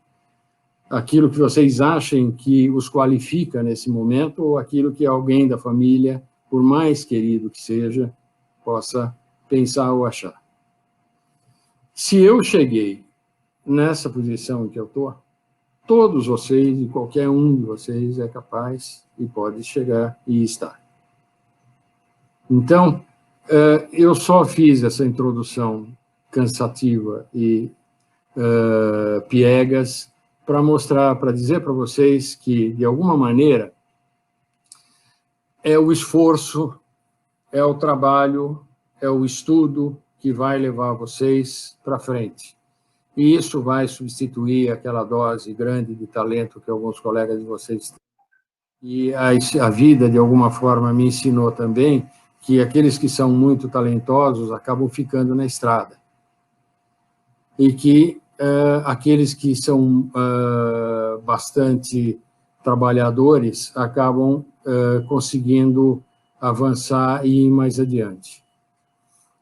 aquilo que vocês achem que os qualifica nesse momento, ou aquilo que alguém da família, por mais querido que seja, possa pensar ou achar. Se eu cheguei nessa posição em que eu estou, todos vocês e qualquer um de vocês é capaz e pode chegar e estar. Então, eu só fiz essa introdução cansativa e piegas para mostrar, para dizer para vocês que, de alguma maneira, é o esforço, é o trabalho, é o estudo que vai levar vocês para frente. E isso vai substituir aquela dose grande de talento que alguns colegas de vocês têm. E a vida, de alguma forma, me ensinou também que aqueles que são muito talentosos acabam ficando na estrada. E que aqueles que são bastante trabalhadores acabam conseguindo avançar e ir mais adiante.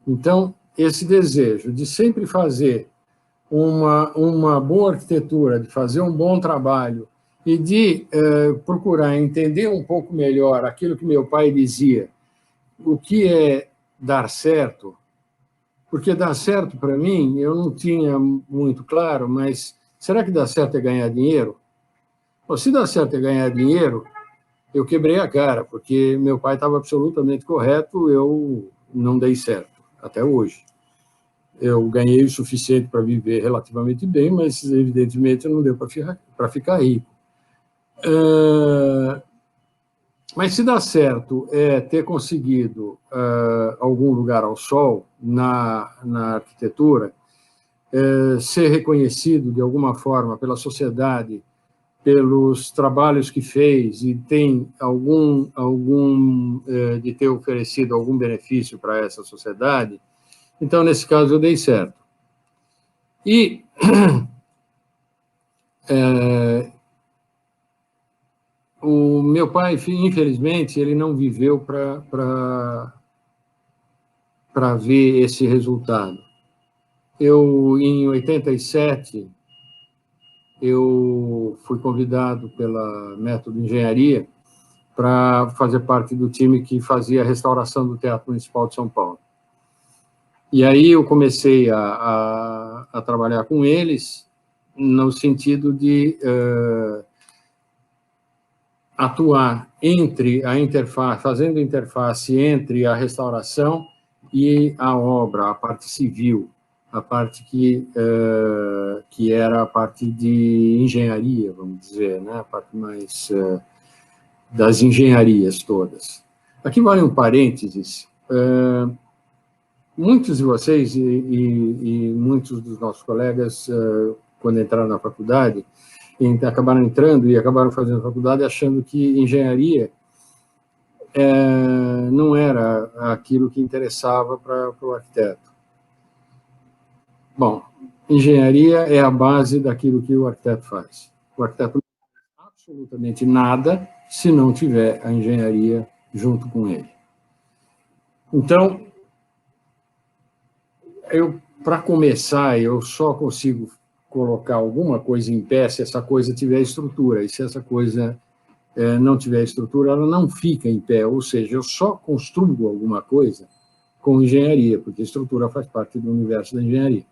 Então, esse desejo de sempre fazer uma boa arquitetura, de fazer um bom trabalho e de procurar entender um pouco melhor aquilo que meu pai dizia, o que é dar certo, porque dar certo, para mim, eu não tinha muito claro, mas será que dar certo é ganhar dinheiro? Bom, se dar certo é ganhar dinheiro, eu quebrei a cara, porque meu pai estava absolutamente correto, eu não dei certo, até hoje. Eu ganhei o suficiente para viver relativamente bem, mas, evidentemente, não deu para ficar rico. Mas se dá certo é ter conseguido algum lugar ao sol na arquitetura, ser reconhecido de alguma forma pela sociedade, pelos trabalhos que fez e tem de ter oferecido algum benefício para essa sociedade, então, nesse caso, eu dei certo. E o meu pai, infelizmente, ele não viveu para ver esse resultado. Em 87, eu fui convidado pela Método Engenharia para fazer parte do time que fazia a restauração do Teatro Municipal de São Paulo. E aí eu comecei a trabalhar com eles no sentido de atuar entre a interface, fazendo interface entre a restauração e a obra, a parte civil, a parte que era a parte de engenharia, vamos dizer, né? A parte mais das engenharias todas. Aqui vale um parênteses. Muitos de vocês e muitos dos nossos colegas, quando entraram na faculdade, acabaram entrando e acabaram fazendo faculdade achando que engenharia não era aquilo que interessava para o arquiteto. Bom, engenharia é a base daquilo que o arquiteto faz. O arquiteto não faz absolutamente nada se não tiver a engenharia junto com ele. Então, para começar, eu só consigo colocar alguma coisa em pé se essa coisa tiver estrutura, e se essa coisa não tiver estrutura, ela não fica em pé, ou seja, eu só construo alguma coisa com engenharia, porque a estrutura faz parte do universo da engenharia.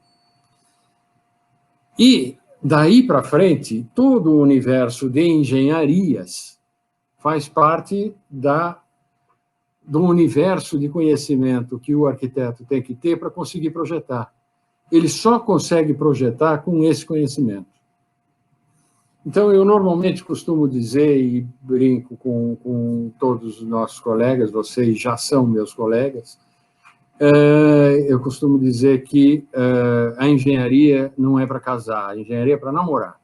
E, daí para frente, todo o universo de engenharias faz parte do universo de conhecimento que o arquiteto tem que ter para conseguir projetar. Ele só consegue projetar com esse conhecimento. Então, eu normalmente costumo dizer, e brinco com todos os nossos colegas, vocês já são meus colegas, eu costumo dizer que a engenharia não é para casar, a engenharia é para namorar.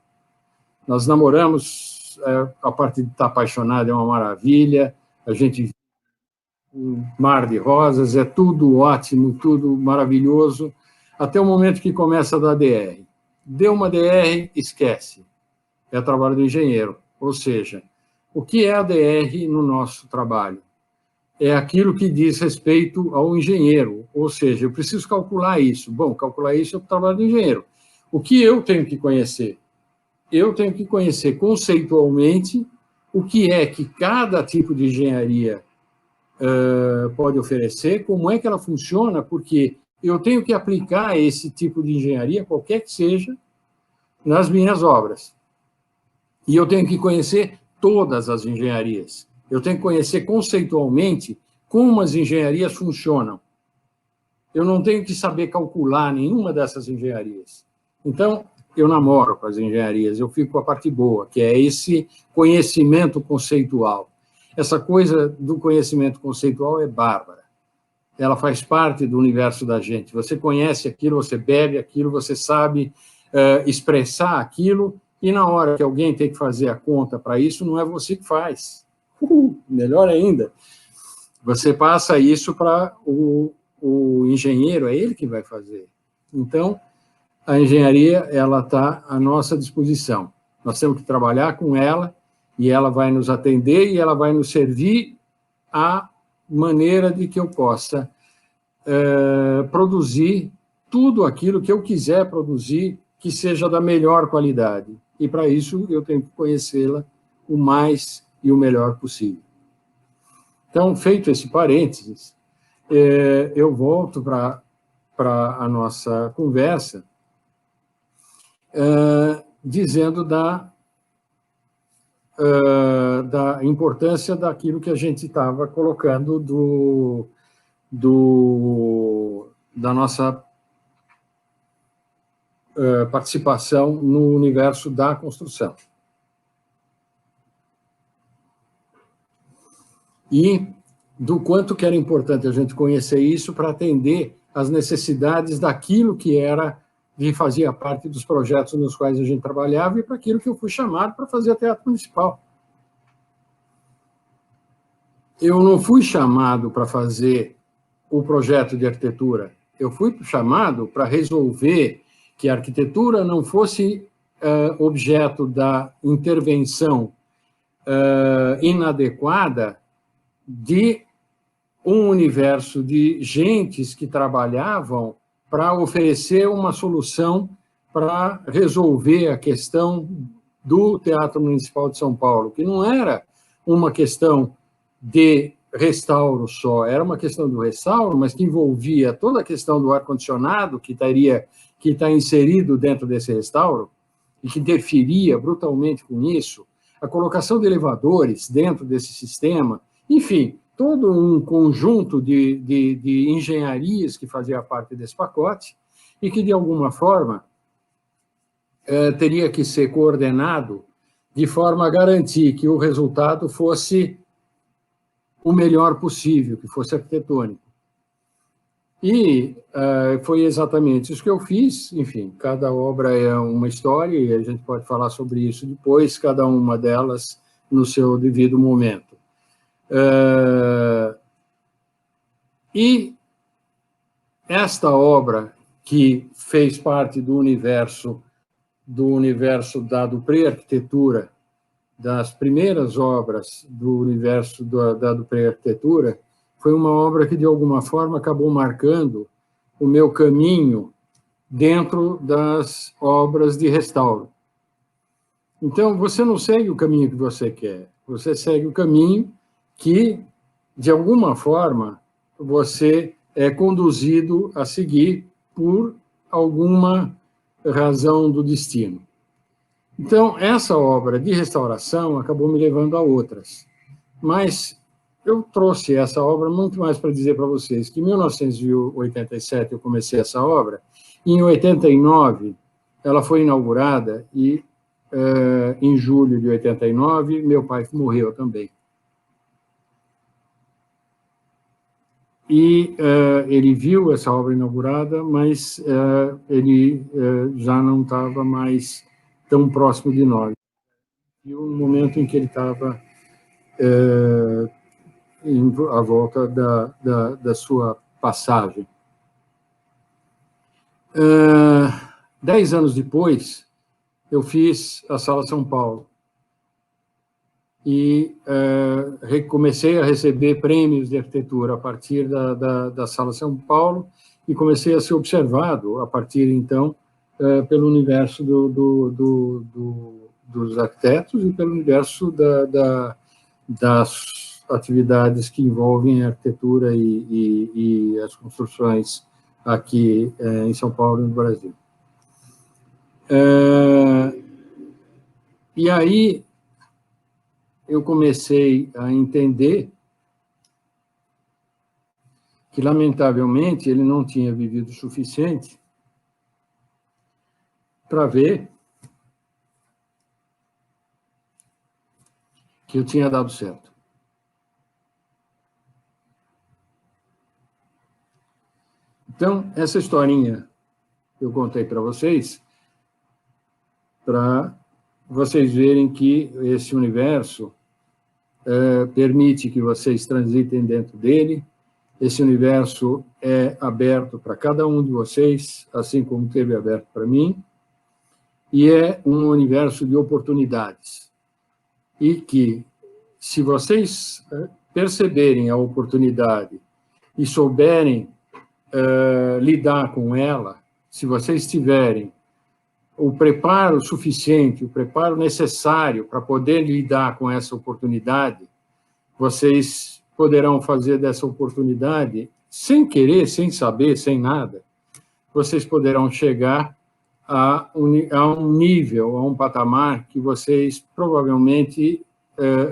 Nós namoramos, a parte de estar apaixonado é uma maravilha, a gente um mar de rosas, é tudo ótimo, tudo maravilhoso, até o momento que começa a dar DR. Deu uma DR, esquece. É trabalho do engenheiro. Ou seja, o que é a DR no nosso trabalho? É aquilo que diz respeito ao engenheiro, ou seja, eu preciso calcular isso. Bom, calcular isso é o trabalho do engenheiro. O que eu tenho que conhecer? Eu tenho que conhecer conceitualmente o que é que cada tipo de engenharia pode oferecer, como é que ela funciona, porque eu tenho que aplicar esse tipo de engenharia, qualquer que seja, nas minhas obras. E eu tenho que conhecer todas as engenharias. Eu tenho que conhecer conceitualmente como as engenharias funcionam. Eu não tenho que saber calcular nenhuma dessas engenharias. Então, eu namoro com as engenharias, eu fico com a parte boa, que é esse conhecimento conceitual. Essa coisa do conhecimento conceitual é bárbara. Ela faz parte do universo da gente. Você conhece aquilo, você bebe aquilo, você sabe expressar aquilo, e na hora que alguém tem que fazer a conta para isso, não é você que faz. Melhor ainda, você passa isso para o engenheiro, é ele que vai fazer. Então, a engenharia ela está à nossa disposição. Nós temos que trabalhar com ela, e ela vai nos atender, e ela vai nos servir a maneira de que eu possa produzir tudo aquilo que eu quiser produzir, que seja da melhor qualidade. E, para isso, eu tenho que conhecê-la o mais e o melhor possível. Então, feito esse parênteses, eu volto para a nossa conversa, dizendo da importância daquilo que a gente estava colocando da nossa participação no universo da construção. E do quanto que era importante a gente conhecer isso para atender às necessidades daquilo que era e fazia parte dos projetos nos quais a gente trabalhava e para aquilo que eu fui chamado para fazer teatro municipal. Eu não fui chamado para fazer o projeto de arquitetura, eu fui chamado para resolver que a arquitetura não fosse objeto da intervenção inadequada de um universo de gentes que trabalhavam para oferecer uma solução para resolver a questão do Teatro Municipal de São Paulo, que não era uma questão de restauro só, era uma questão do restauro, mas que envolvia toda a questão do ar-condicionado que está inserido dentro desse restauro e que interferia brutalmente com isso, a colocação de elevadores dentro desse sistema, enfim, todo um conjunto de engenharias que fazia parte desse pacote e que, de alguma forma, teria que ser coordenado de forma a garantir que o resultado fosse o melhor possível, que fosse arquitetônico. E foi exatamente isso que eu fiz. Enfim, cada obra é uma história e a gente pode falar sobre isso depois, cada uma delas no seu devido momento. E esta obra, que fez parte do universo da Dupré-Arquitetura, das primeiras obras do universo da Dupré-Arquitetura, foi uma obra que, de alguma forma, acabou marcando o meu caminho dentro das obras de restauro. Então, você não segue o caminho que você quer, você segue o caminho que, de alguma forma, você é conduzido a seguir por alguma razão do destino. Então, essa obra de restauração acabou me levando a outras. Mas eu trouxe essa obra muito mais para dizer para vocês que em 1987 eu comecei essa obra, e em 89 ela foi inaugurada e, em julho de 89, meu pai morreu também. E ele viu essa obra inaugurada, mas ele já não estava mais tão próximo de nós. E um momento em que ele estava à volta da sua passagem. 10 anos depois, eu fiz a Sala São Paulo e comecei a receber prêmios de arquitetura a partir da Sala São Paulo e comecei a ser observado, a partir, então, pelo universo dos arquitetos e pelo universo das atividades que envolvem a arquitetura e as construções aqui em São Paulo e no Brasil. E aí eu comecei a entender que, lamentavelmente, ele não tinha vivido o suficiente para ver que eu tinha dado certo. Então, essa historinha que eu contei para vocês verem que esse universo permite que vocês transitem dentro dele, esse universo é aberto para cada um de vocês, assim como teve aberto para mim, e é um universo de oportunidades. E que, se vocês perceberem a oportunidade e souberem lidar com ela, se vocês tiverem o preparo suficiente, o preparo necessário para poder lidar com essa oportunidade, vocês poderão fazer dessa oportunidade, sem querer, sem saber, sem nada, vocês poderão chegar a um nível, a um patamar que vocês provavelmente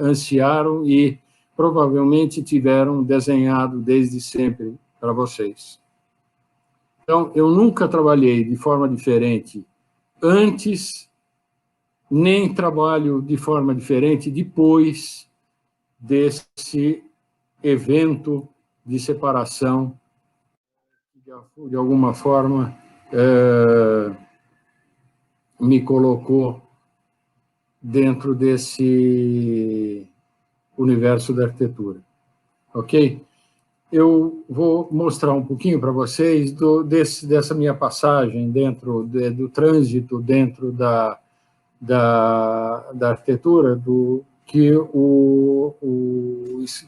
ansiaram e provavelmente tiveram desenhado desde sempre para vocês. Então, eu nunca trabalhei de forma diferente antes, nem trabalho de forma diferente depois desse evento de separação, que de alguma forma me colocou dentro desse universo da arquitetura, ok? Eu vou mostrar um pouquinho para vocês dessa minha passagem dentro do trânsito dentro da arquitetura, do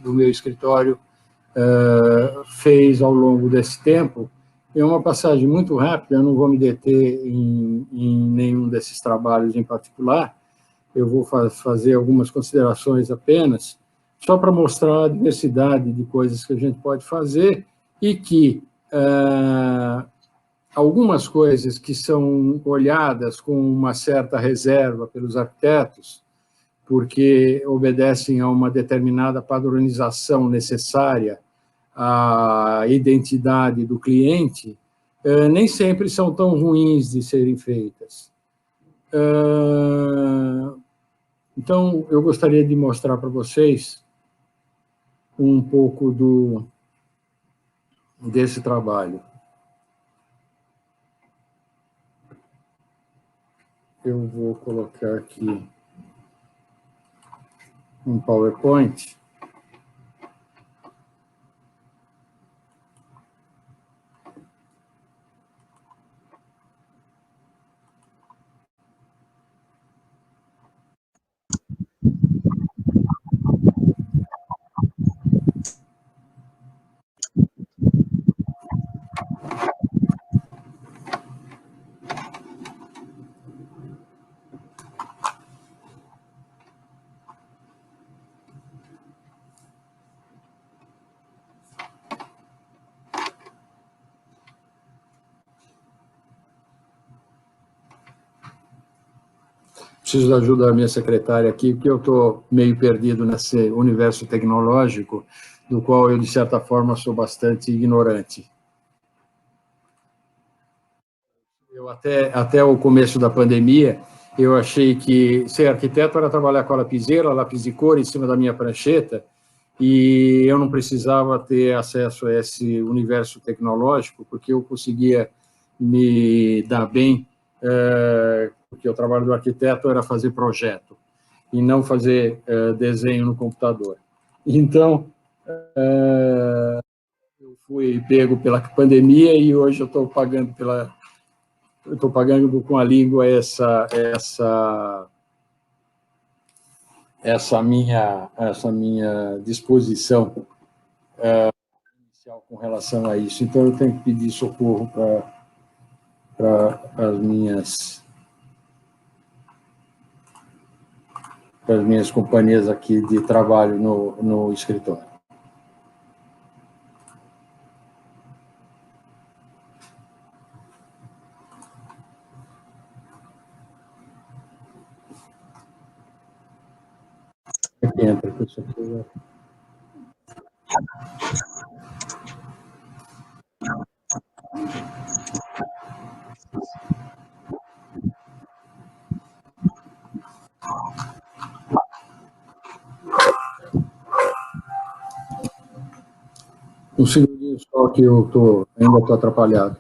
meu escritório fez ao longo desse tempo. É uma passagem muito rápida, eu não vou me deter em nenhum desses trabalhos em particular, eu vou fazer algumas considerações apenas, só para mostrar a diversidade de coisas que a gente pode fazer e que algumas coisas que são olhadas com uma certa reserva pelos arquitetos, porque obedecem a uma determinada padronização necessária à identidade do cliente, nem sempre são tão ruins de serem feitas. Então, eu gostaria de mostrar para vocês um pouco desse trabalho. Eu vou colocar aqui um PowerPoint. Preciso da ajuda da minha secretária aqui, porque eu estou meio perdido nesse universo tecnológico, do qual eu, de certa forma, sou bastante ignorante. Eu até o começo da pandemia, eu achei que ser arquiteto era trabalhar com a lapiseira, lápis de cor em cima da minha prancheta, e eu não precisava ter acesso a esse universo tecnológico, porque eu conseguia me dar bem, porque o trabalho do arquiteto era fazer projeto, e não fazer desenho no computador. Então, eu fui pego pela pandemia e hoje eu estou pagando com a língua essa minha disposição inicial com relação a isso. Então, eu tenho que pedir socorro para as minhas companhias aqui de trabalho no escritório. Aqui entra, pessoal. Um segundinho só que eu ainda estou atrapalhado.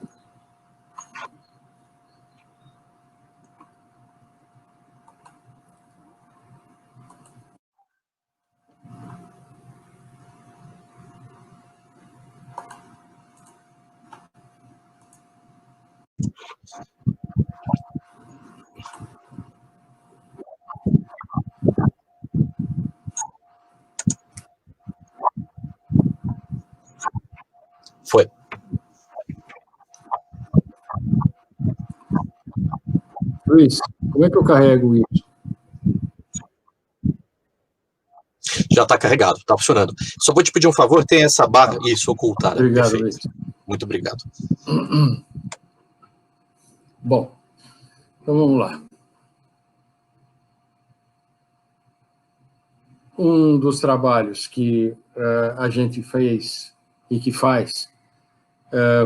Foi. Luiz, como é que eu carrego isso? Já está carregado, está funcionando. Só vou te pedir um favor, tem essa barra, isso, ocultada. Obrigado, Perfeito. Luiz. Muito obrigado. Bom, então vamos lá. Um dos trabalhos que a gente fez e que faz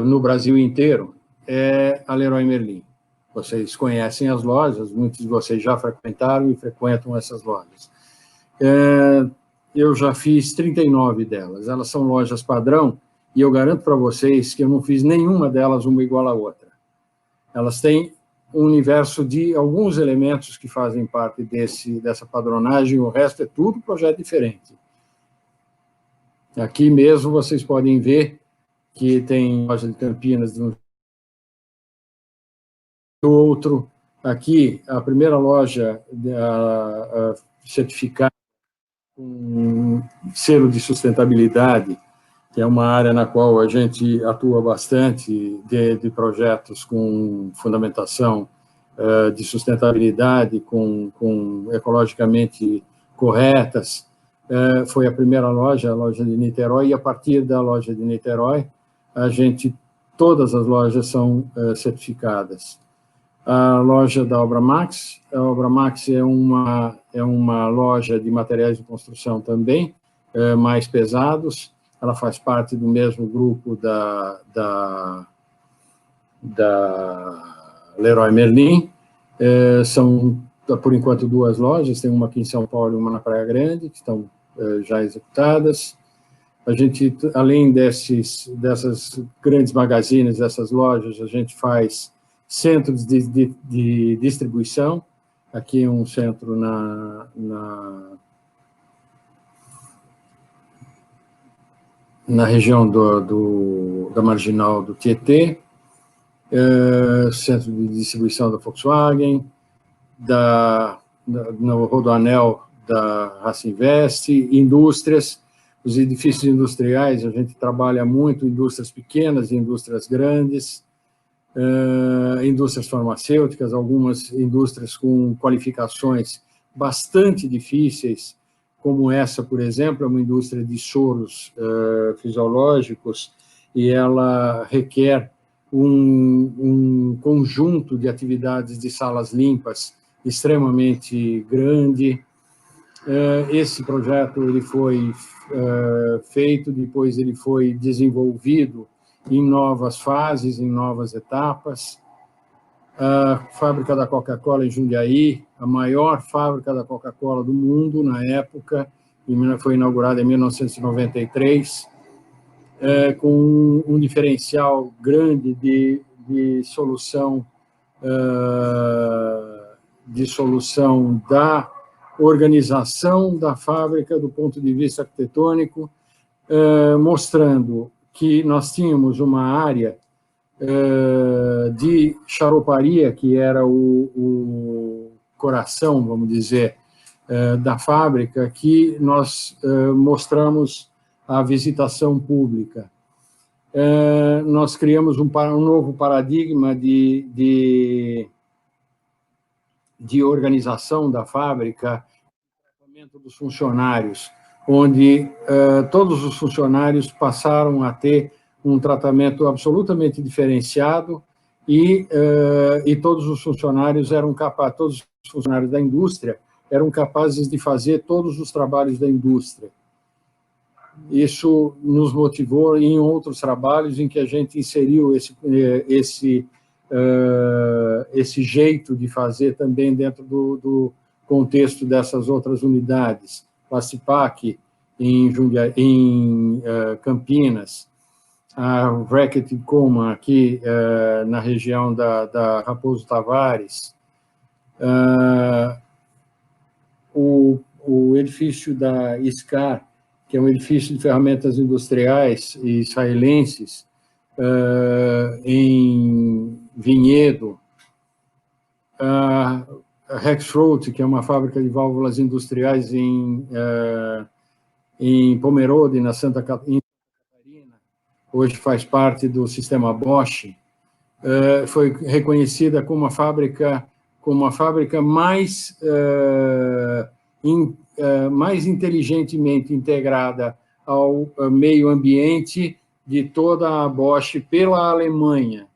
no Brasil inteiro é a Leroy Merlin. Vocês conhecem as lojas, muitos de vocês já frequentaram e frequentam essas lojas. Eu já fiz 39 delas. Elas são lojas padrão e eu garanto para vocês que eu não fiz nenhuma delas uma igual à outra. elas têm um universo de alguns elementos que fazem parte dessa padronagem, o resto é tudo projeto diferente. Aqui mesmo vocês podem ver que tem loja de Campinas de um outro. Aqui, a primeira loja certificada com selo de sustentabilidade, que é uma área na qual a gente atua bastante, de projetos com fundamentação de sustentabilidade, com ecologicamente corretas. Foi a primeira loja, a loja de Niterói, e a partir da loja de Niterói, todas as lojas são certificadas. A loja da Obra Max, a Obra Max é uma loja de materiais de construção também, mais pesados. Ela faz parte do mesmo grupo da Leroy Merlin. São, por enquanto, 2 lojas, tem uma aqui em São Paulo e uma na Praia Grande, que estão já executadas. A gente, além dessas grandes magazines, dessas lojas, a gente faz centros de distribuição. Aqui é um centro na região da Marginal do Tietê, centro de distribuição da Volkswagen, no Rodoanel da Racinvest, indústrias, os edifícios industriais, a gente trabalha muito indústrias pequenas e indústrias grandes, indústrias farmacêuticas, algumas indústrias com qualificações bastante difíceis, como essa, por exemplo, é uma indústria de soros fisiológicos, e ela requer um conjunto de atividades de salas limpas extremamente grande. Esse projeto ele foi feito, depois ele foi desenvolvido em novas fases, em novas etapas. A fábrica da Coca-Cola em Jundiaí, a maior fábrica da Coca-Cola do mundo na época, foi inaugurada em 1993, com um diferencial grande de solução da organização da fábrica do ponto de vista arquitetônico, mostrando que nós tínhamos uma área de charoparia, que era o coração, vamos dizer, da fábrica, que nós mostramos à visitação pública. Nós criamos um novo paradigma de organização da fábrica, tratamento dos funcionários, onde todos os funcionários passaram a ter um tratamento absolutamente diferenciado e todos os funcionários eram capazes, todos os funcionários da indústria eram capazes de fazer todos os trabalhos da indústria. Isso nos motivou em outros trabalhos em que a gente inseriu esse jeito de fazer também dentro do contexto dessas outras unidades. Plastipac, em Campinas, a Reckitt Coleman, aqui na região da Raposo Tavares, o edifício da SCAR, que é um edifício de ferramentas industriais israelenses, em Vinhedo, a Rexroth, que é uma fábrica de válvulas industriais em Pomerode, na Santa Catarina, hoje faz parte do sistema Bosch, foi reconhecida como a fábrica mais inteligentemente integrada ao meio ambiente de toda a Bosch pela Alemanha.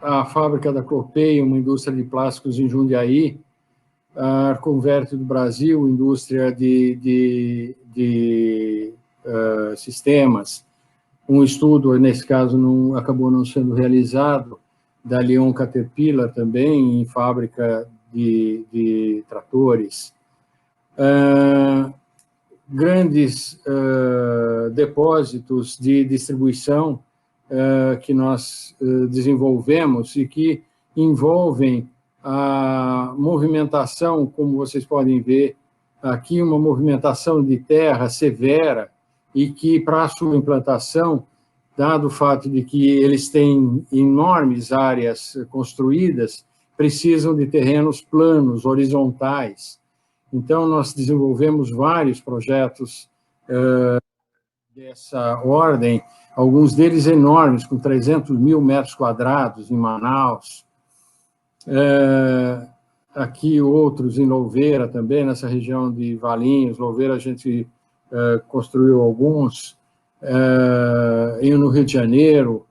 A fábrica da Copei, uma indústria de plásticos em Jundiaí, a Arconverte do Brasil, indústria de sistemas. Um estudo, nesse caso, acabou não sendo realizado, da Leon Caterpillar também, em fábrica de tratores. Grandes depósitos de distribuição que nós desenvolvemos e que envolvem a movimentação, como vocês podem ver aqui, uma movimentação de terra severa e que, para a sua implantação, dado o fato de que eles têm enormes áreas construídas, precisam de terrenos planos, horizontais. Então, nós desenvolvemos vários projetos dessa ordem, alguns deles enormes, com 300 mil metros quadrados em Manaus, aqui outros em Louveira também, nessa região de Valinhos. Louveira a gente construiu alguns, no Rio de Janeiro,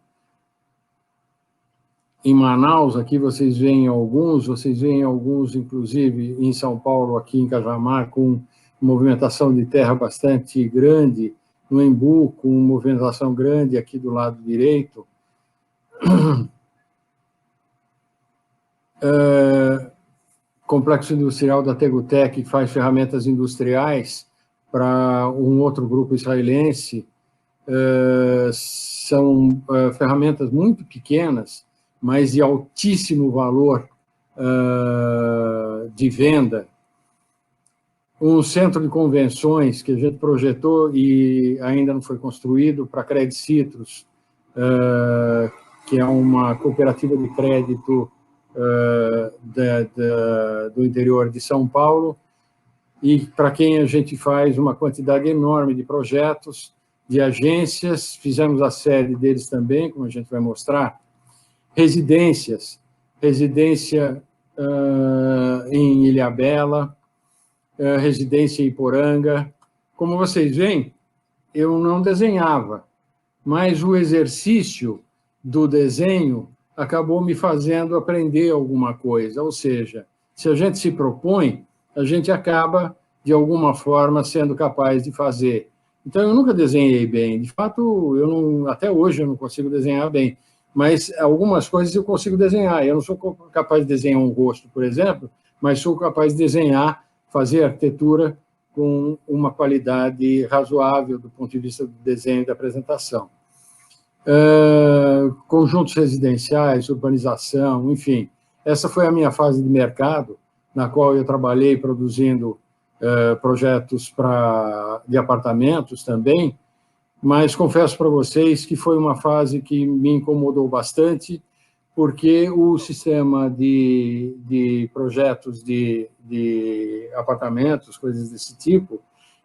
em Manaus, aqui vocês veem alguns, inclusive, em São Paulo, aqui em Cajamar, com movimentação de terra bastante grande, no Embu, com movimentação grande aqui do lado direito. Complexo industrial da Tegutec, que faz ferramentas industriais para um outro grupo israelense. São ferramentas muito pequenas, mas de altíssimo valor de venda. Um centro de convenções que a gente projetou e ainda não foi construído para Credit Citrus, que é uma cooperativa de crédito do interior de São Paulo, e para quem a gente faz uma quantidade enorme de projetos, de agências, fizemos a sede deles também, como a gente vai mostrar, residência em Ilhabela, residência em Iporanga. Como vocês veem, eu não desenhava, mas o exercício do desenho acabou me fazendo aprender alguma coisa, ou seja, se a gente se propõe, a gente acaba, de alguma forma, sendo capaz de fazer. Então, eu nunca desenhei bem, de fato, até hoje eu não consigo desenhar bem, mas algumas coisas eu consigo desenhar. Eu não sou capaz de desenhar um rosto, por exemplo, mas sou capaz de desenhar, fazer arquitetura com uma qualidade razoável do ponto de vista do desenho e da apresentação. Conjuntos residenciais, urbanização, enfim. Essa foi a minha fase de mercado, na qual eu trabalhei produzindo projetos de apartamentos também, mas confesso para vocês que foi uma fase que me incomodou bastante, porque o sistema de projetos de apartamentos, coisas desse tipo,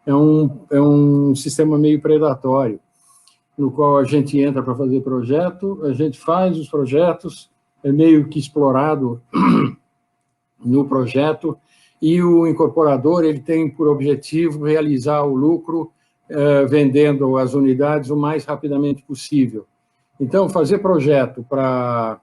é um sistema meio predatório, no qual a gente entra para fazer projeto, a gente faz os projetos, é meio que explorado no projeto, e o incorporador ele tem por objetivo realizar o lucro vendendo as unidades o mais rapidamente possível. Então, fazer projeto para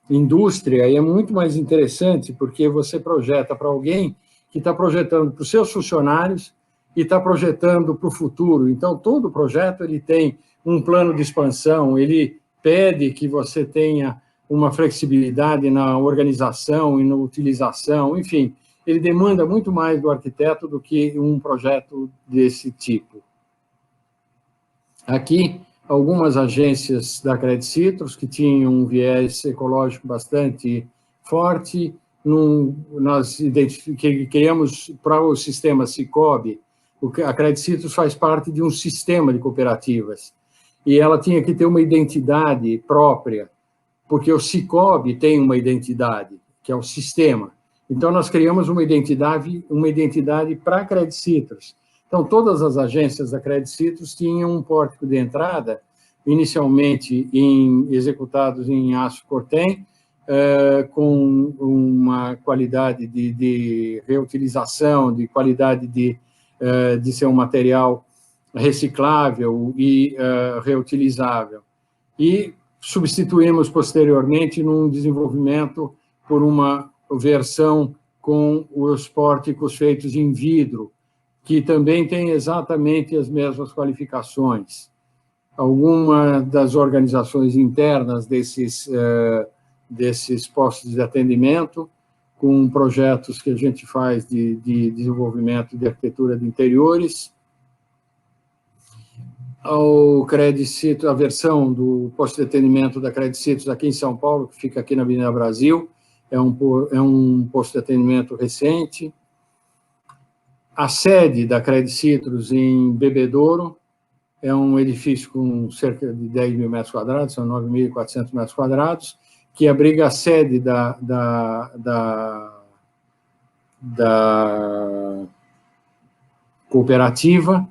indústria é muito mais interessante, porque você projeta para alguém que está projetando para os seus funcionários e está projetando para o futuro. Então, todo projeto ele tem um plano de expansão, ele pede que você tenha uma flexibilidade na organização e na utilização, enfim, ele demanda muito mais do arquiteto do que um projeto desse tipo. Aqui, algumas agências da Credit Citrus, que tinham um viés ecológico bastante forte. Nós criamos para o sistema Sicob, a Credit Citrus faz parte de um sistema de cooperativas, e ela tinha que ter uma identidade própria, porque o Sicob tem uma identidade, que é o sistema. Então, nós criamos uma identidade para a Credit Citrus. Então, todas as agências da Credit Citrus tinham um pórtico de entrada, inicialmente executados em aço cortem, com uma qualidade de reutilização, de qualidade de ser um material reciclável e reutilizável. E substituímos posteriormente num desenvolvimento por uma versão com os pórticos feitos em vidro, que também tem exatamente as mesmas qualificações. Algumas das organizações internas desses postos de atendimento, com projetos que a gente faz de desenvolvimento de arquitetura de interiores. ao Credicitos, a versão do posto de atendimento da Credicitos aqui em São Paulo, que fica aqui na Avenida Brasil, é um posto de atendimento recente. A sede da Credicitos em Bebedouro é um edifício com cerca de 10 mil metros quadrados, são 9.400 metros quadrados, que abriga a sede da cooperativa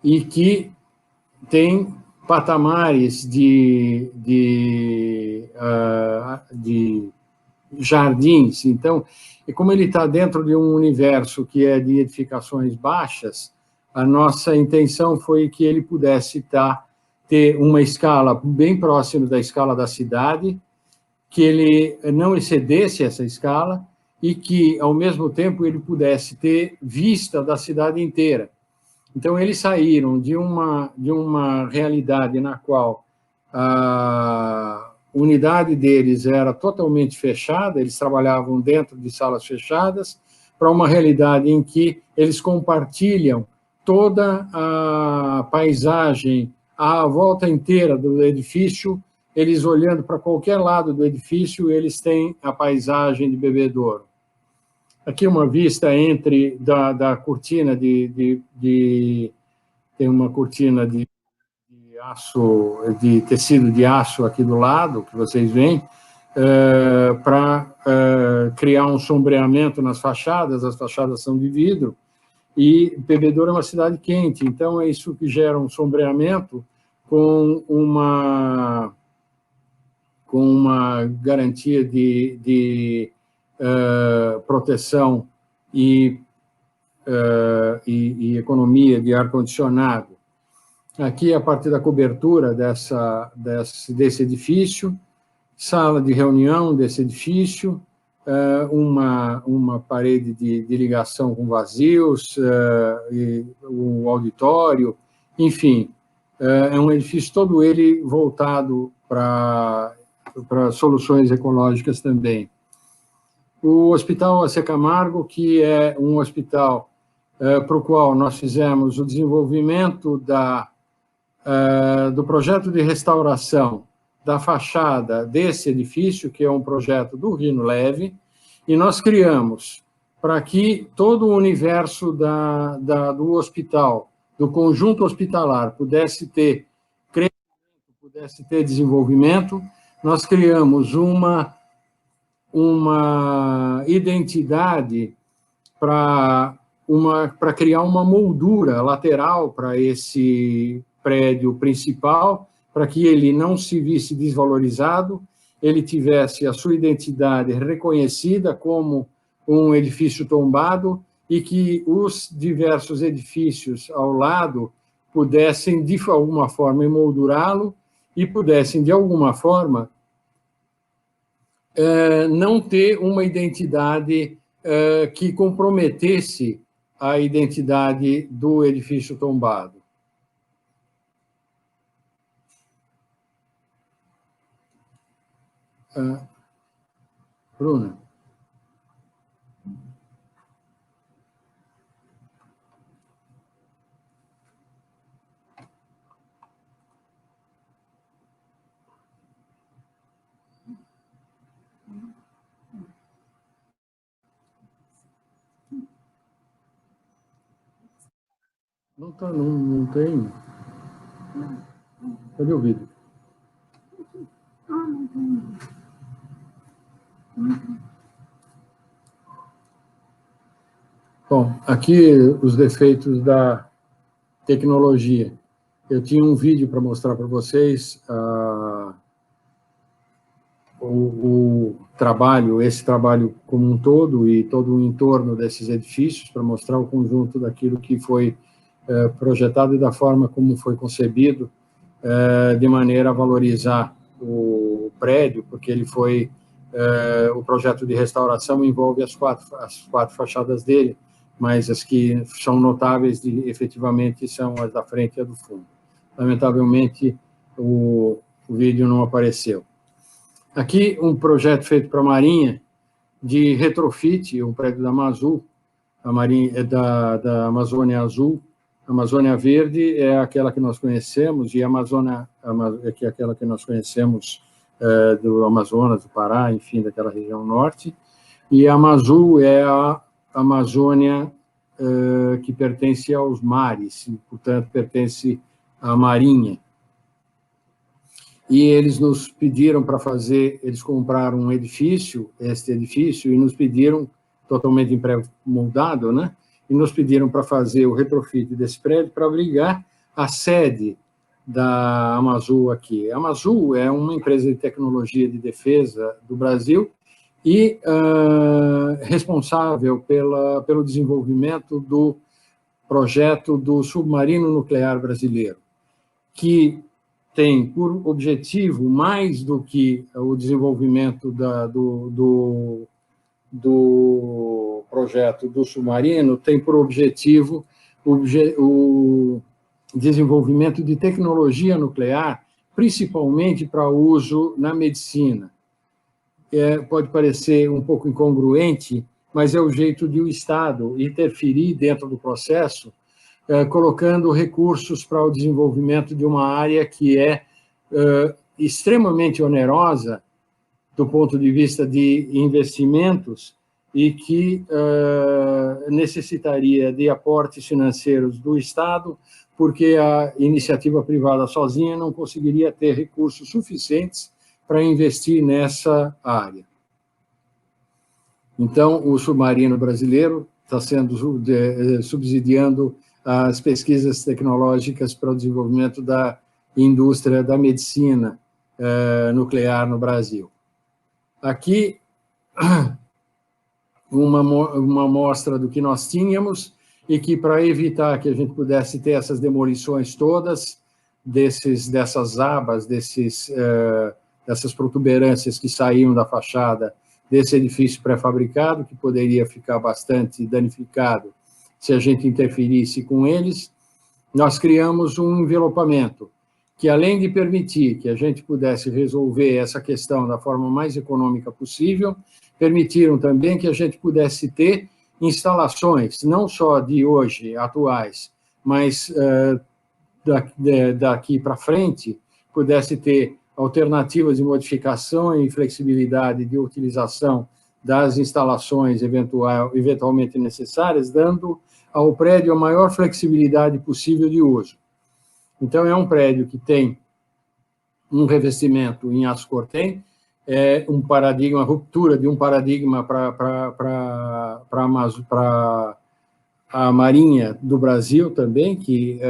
e que tem patamares de jardins. Então, e como ele está dentro de um universo que é de edificações baixas, a nossa intenção foi que ele pudesse ter uma escala bem próxima da escala da cidade, que ele não excedesse essa escala e que, ao mesmo tempo, ele pudesse ter vista da cidade inteira. Então, eles saíram de uma realidade na qual a unidade deles era totalmente fechada, eles trabalhavam dentro de salas fechadas, para uma realidade em que eles compartilham toda a paisagem, a volta inteira do edifício, eles olhando para qualquer lado do edifício, eles têm a paisagem de Bebedouro. Aqui uma vista da cortina tem uma cortina de aço, de tecido de aço aqui do lado, que vocês veem, para criar um sombreamento nas fachadas, as fachadas são de vidro, e Bebedouro é uma cidade quente, então é isso que gera um sombreamento com uma garantia de proteção e economia de ar-condicionado. Aqui, a partir da cobertura desse edifício, sala de reunião desse edifício, uma parede de ligação com vazios, o auditório, enfim, é um edifício todo ele voltado para soluções ecológicas também. O Hospital AC Camargo, que é um hospital para o qual nós fizemos o desenvolvimento do projeto de restauração da fachada desse edifício, que é um projeto do Rino Leve, e nós criamos para que todo o universo do hospital, do conjunto hospitalar, pudesse ter crescimento, pudesse ter desenvolvimento, nós criamos uma identidade para criar uma moldura lateral para esse prédio principal, para que ele não se visse desvalorizado, ele tivesse a sua identidade reconhecida como um edifício tombado e que os diversos edifícios ao lado pudessem, de alguma forma, emoldurá-lo e pudessem, de alguma forma, não ter uma identidade que comprometesse a identidade do edifício tombado. Bruna. Não tem. Cadê o vídeo? Bom, aqui os defeitos da tecnologia. Eu tinha um vídeo para mostrar para vocês esse trabalho como um todo e todo o entorno desses edifícios, para mostrar o conjunto daquilo que foi projetado e da forma como foi concebido, de maneira a valorizar o prédio, porque ele foi... o projeto de restauração envolve as quatro fachadas dele, mas as que são notáveis, efetivamente, são as da frente e a do fundo. Lamentavelmente, o vídeo não apareceu. Aqui, um projeto feito para a Marinha, de retrofit, o prédio da Amazul, a Marinha, da Amazônia Azul, Amazônia Verde é aquela que nós conhecemos, e a Amazônia, que é aquela que nós conhecemos do Amazonas, do Pará, enfim, daquela região norte, e a Amazul é a Amazônia que pertence aos mares, e, portanto, pertence à Marinha. E eles nos pediram para fazer, eles compraram um edifício, este edifício, e nos pediram, totalmente em pré-moldado, né? E nos pediram para fazer o retrofit desse prédio para abrigar a sede da Amazul aqui. A Amazul é uma empresa de tecnologia de defesa do Brasil e responsável pelo desenvolvimento do projeto do submarino nuclear brasileiro, que tem por objetivo, mais do que o desenvolvimento do projeto do submarino, tem por objetivo o desenvolvimento de tecnologia nuclear, principalmente para uso na medicina. Pode parecer um pouco incongruente, mas é o jeito de o Estado interferir dentro do processo, colocando recursos para o desenvolvimento de uma área que é extremamente onerosa do ponto de vista de investimentos e que necessitaria de aportes financeiros do Estado, porque a iniciativa privada sozinha não conseguiria ter recursos suficientes para investir nessa área. Então, o submarino brasileiro está sendo subsidiando as pesquisas tecnológicas para o desenvolvimento da indústria da medicina nuclear no Brasil. Aqui, uma amostra do que nós tínhamos e que, para evitar que a gente pudesse ter essas demolições todas, dessas abas, dessas protuberâncias que saíam da fachada desse edifício pré-fabricado, que poderia ficar bastante danificado se a gente interferisse com eles, nós criamos um envelopamento que, além de permitir que a gente pudesse resolver essa questão da forma mais econômica possível, permitiram também que a gente pudesse ter instalações, não só de hoje, atuais, mas daqui para frente, pudesse ter alternativas de modificação e flexibilidade de utilização das instalações eventualmente necessárias, dando ao prédio a maior flexibilidade possível de uso. Então, é um prédio que tem um revestimento em aço cortem, um paradigma, ruptura de um paradigma para a Marinha do Brasil também, que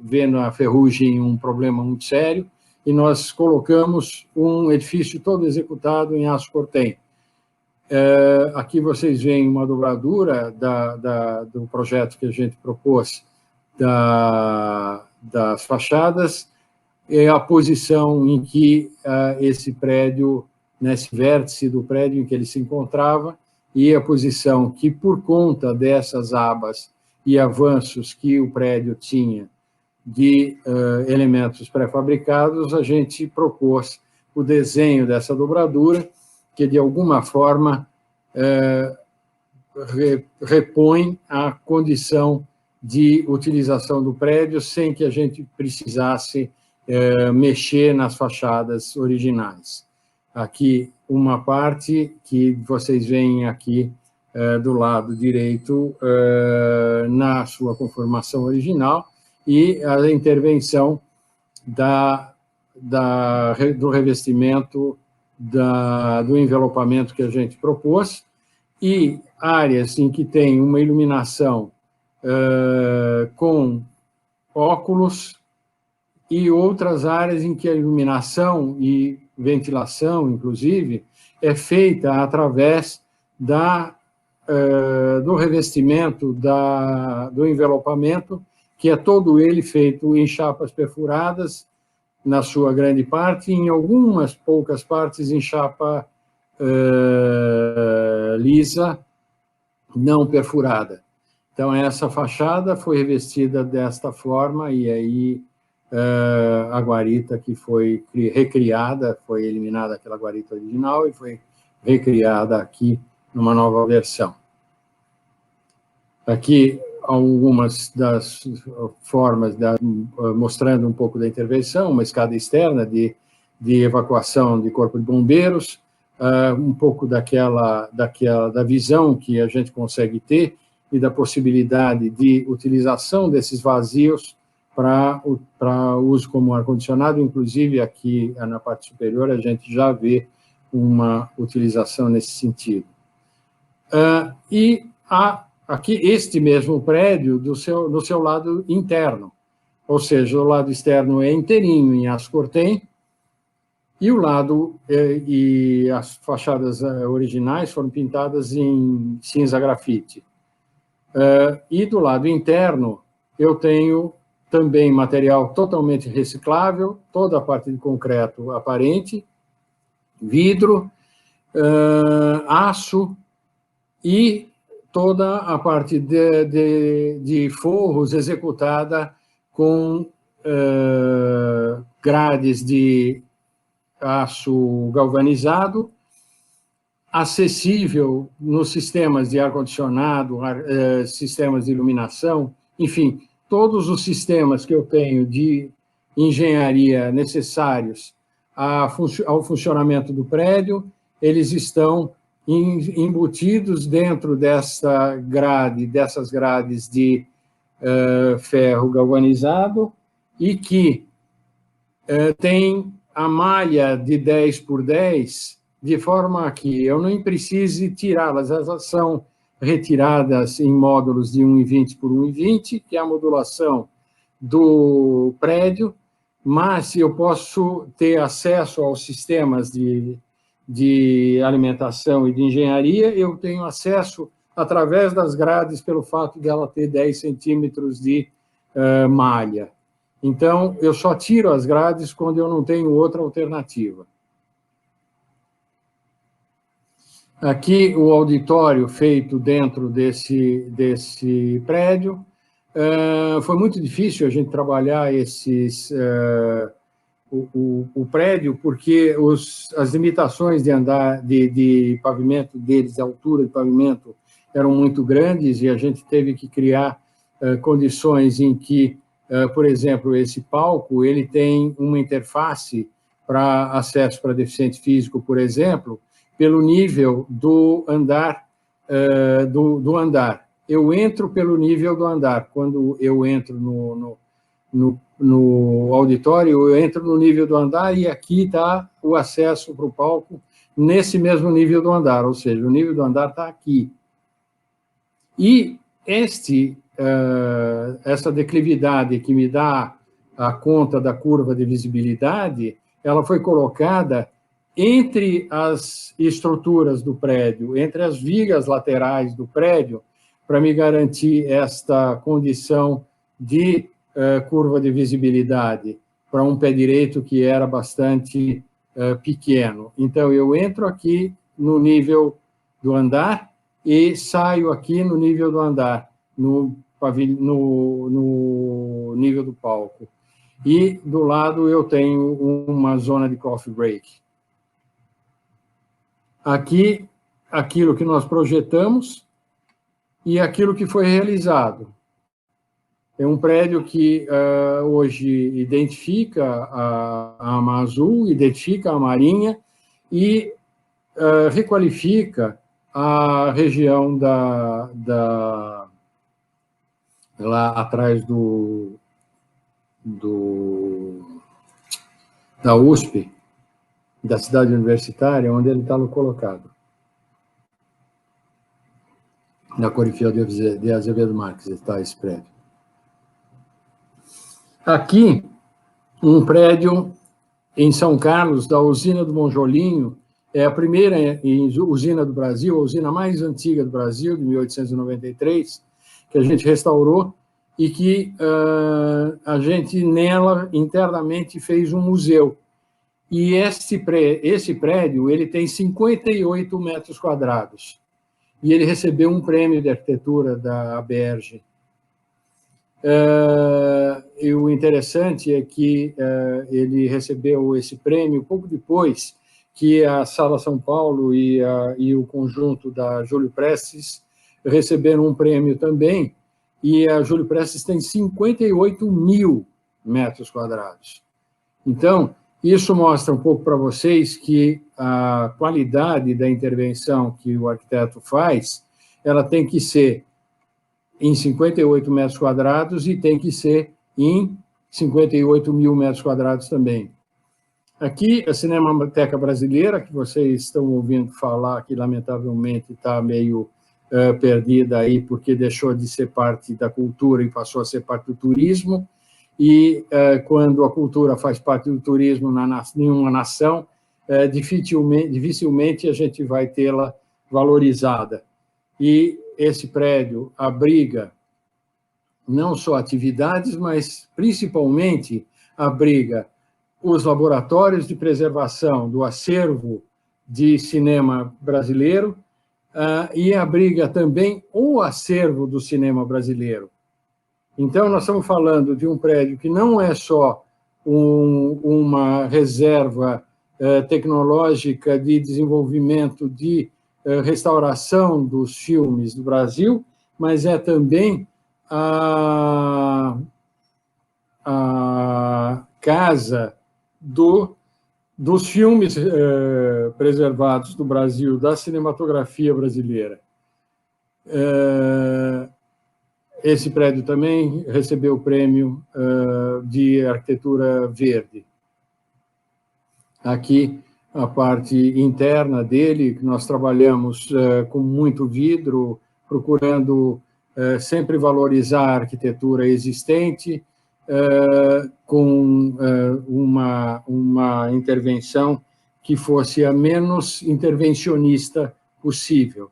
vê na ferrugem um problema muito sério, e nós colocamos um edifício todo executado em aço cortem. Aqui vocês veem uma dobradura do projeto que a gente propôs das fachadas, é a posição em que esse prédio, nesse vértice do prédio em que ele se encontrava, e a posição que, por conta dessas abas e avanços que o prédio tinha de elementos pré-fabricados, a gente propôs o desenho dessa dobradura, que, de alguma forma, repõe a condição de utilização do prédio sem que a gente precisasse mexer nas fachadas originais. Aqui, uma parte que vocês veem aqui do lado direito, na sua conformação original, e a intervenção do revestimento do envelopamento que a gente propôs, e áreas em que tem uma iluminação com óculos, e outras áreas em que a iluminação e ventilação, inclusive, é feita através do revestimento do envelopamento, que é todo ele feito em chapas perfuradas, na sua grande parte, e em algumas poucas partes em chapa lisa, não perfurada. Então, essa fachada foi revestida desta forma, e aí a guarita que foi recriada, foi eliminada aquela guarita original e foi recriada aqui numa nova versão. Aqui algumas das formas, mostrando um pouco da intervenção, uma escada externa de evacuação de corpo de bombeiros, um pouco da visão que a gente consegue ter e da possibilidade de utilização desses vazios para uso como ar-condicionado, inclusive aqui na parte superior a gente já vê uma utilização nesse sentido. E há aqui este mesmo prédio do seu lado interno, ou seja, o lado externo é inteirinho em aço cortem, e o lado e as fachadas originais foram pintadas em cinza grafite. E do lado interno eu tenho também material totalmente reciclável, toda a parte de concreto aparente, vidro, aço e toda a parte de forros executada com grades de aço galvanizado, acessível nos sistemas de ar-condicionado, sistemas de iluminação, enfim, todos os sistemas que eu tenho de engenharia necessários ao funcionamento do prédio, eles estão embutidos dentro dessas grades de ferro galvanizado e que tem a malha de 10 por 10, de forma que eu não precise tirá-las, elas são retiradas em módulos de 1,20 por 1,20, que é a modulação do prédio, mas eu posso ter acesso aos sistemas de alimentação e de engenharia, eu tenho acesso através das grades pelo fato de ela ter 10 centímetros de malha. Então, eu só tiro as grades quando eu não tenho outra alternativa. Aqui, o auditório feito dentro desse prédio. Foi muito difícil a gente trabalhar o prédio, porque as limitações de andar, de pavimento deles, a altura de pavimento, eram muito grandes, e a gente teve que criar condições em que, por exemplo, esse palco ele tem uma interface para acesso para deficiente físico, por exemplo, pelo nível do andar, do andar. Eu entro pelo nível do andar. Quando eu entro no auditório, eu entro no nível do andar e aqui está o acesso para o palco nesse mesmo nível do andar, ou seja, o nível do andar está aqui. E essa declividade que me dá a conta da curva de visibilidade, ela foi colocada entre as estruturas do prédio, entre as vigas laterais do prédio, para me garantir esta condição de curva de visibilidade para um pé direito que era bastante pequeno. Então, eu entro aqui no nível do andar e saio aqui no nível do andar, no nível do palco. E do lado eu tenho uma zona de coffee break. Aqui, aquilo que nós projetamos e aquilo que foi realizado. É um prédio que hoje identifica a Amazul, identifica a Marinha e requalifica a região lá atrás da USP, da cidade universitária, onde ele está colocado. Na Corifeu de Azevedo Marques está esse prédio. Aqui, um prédio em São Carlos, da usina do Monjolinho, é a primeira usina do Brasil, a usina mais antiga do Brasil, de 1893, que a gente restaurou e que a gente, nela, internamente, fez um museu. E esse prédio ele tem 58 metros quadrados. E ele recebeu um prêmio de arquitetura da ABERJ. E o interessante é que ele recebeu esse prêmio pouco depois que a Sala São Paulo e o conjunto da Júlio Prestes receberam um prêmio também e a Júlio Prestes tem 58 mil metros quadrados. Então, isso mostra um pouco para vocês que a qualidade da intervenção que o arquiteto faz, ela tem que ser em 58 metros quadrados e tem que ser em 58 mil metros quadrados também. Aqui, a Cinemateca Brasileira, que vocês estão ouvindo falar, que lamentavelmente está meio perdida aí, porque deixou de ser parte da cultura e passou a ser parte do turismo, e quando a cultura faz parte do turismo em uma nação, dificilmente a gente vai tê-la valorizada. E esse prédio abriga não só atividades, mas principalmente abriga os laboratórios de preservação do acervo de cinema brasileiro e abriga também o acervo do cinema brasileiro. Então, nós estamos falando de um prédio que não é só uma reserva tecnológica de desenvolvimento de restauração dos filmes do Brasil, mas é também a casa dos filmes preservados do Brasil, da cinematografia brasileira. Esse prédio também recebeu o prêmio de arquitetura verde. Aqui, a parte interna dele, que nós trabalhamos com muito vidro, procurando sempre valorizar a arquitetura existente, com uma intervenção que fosse a menos intervencionista possível.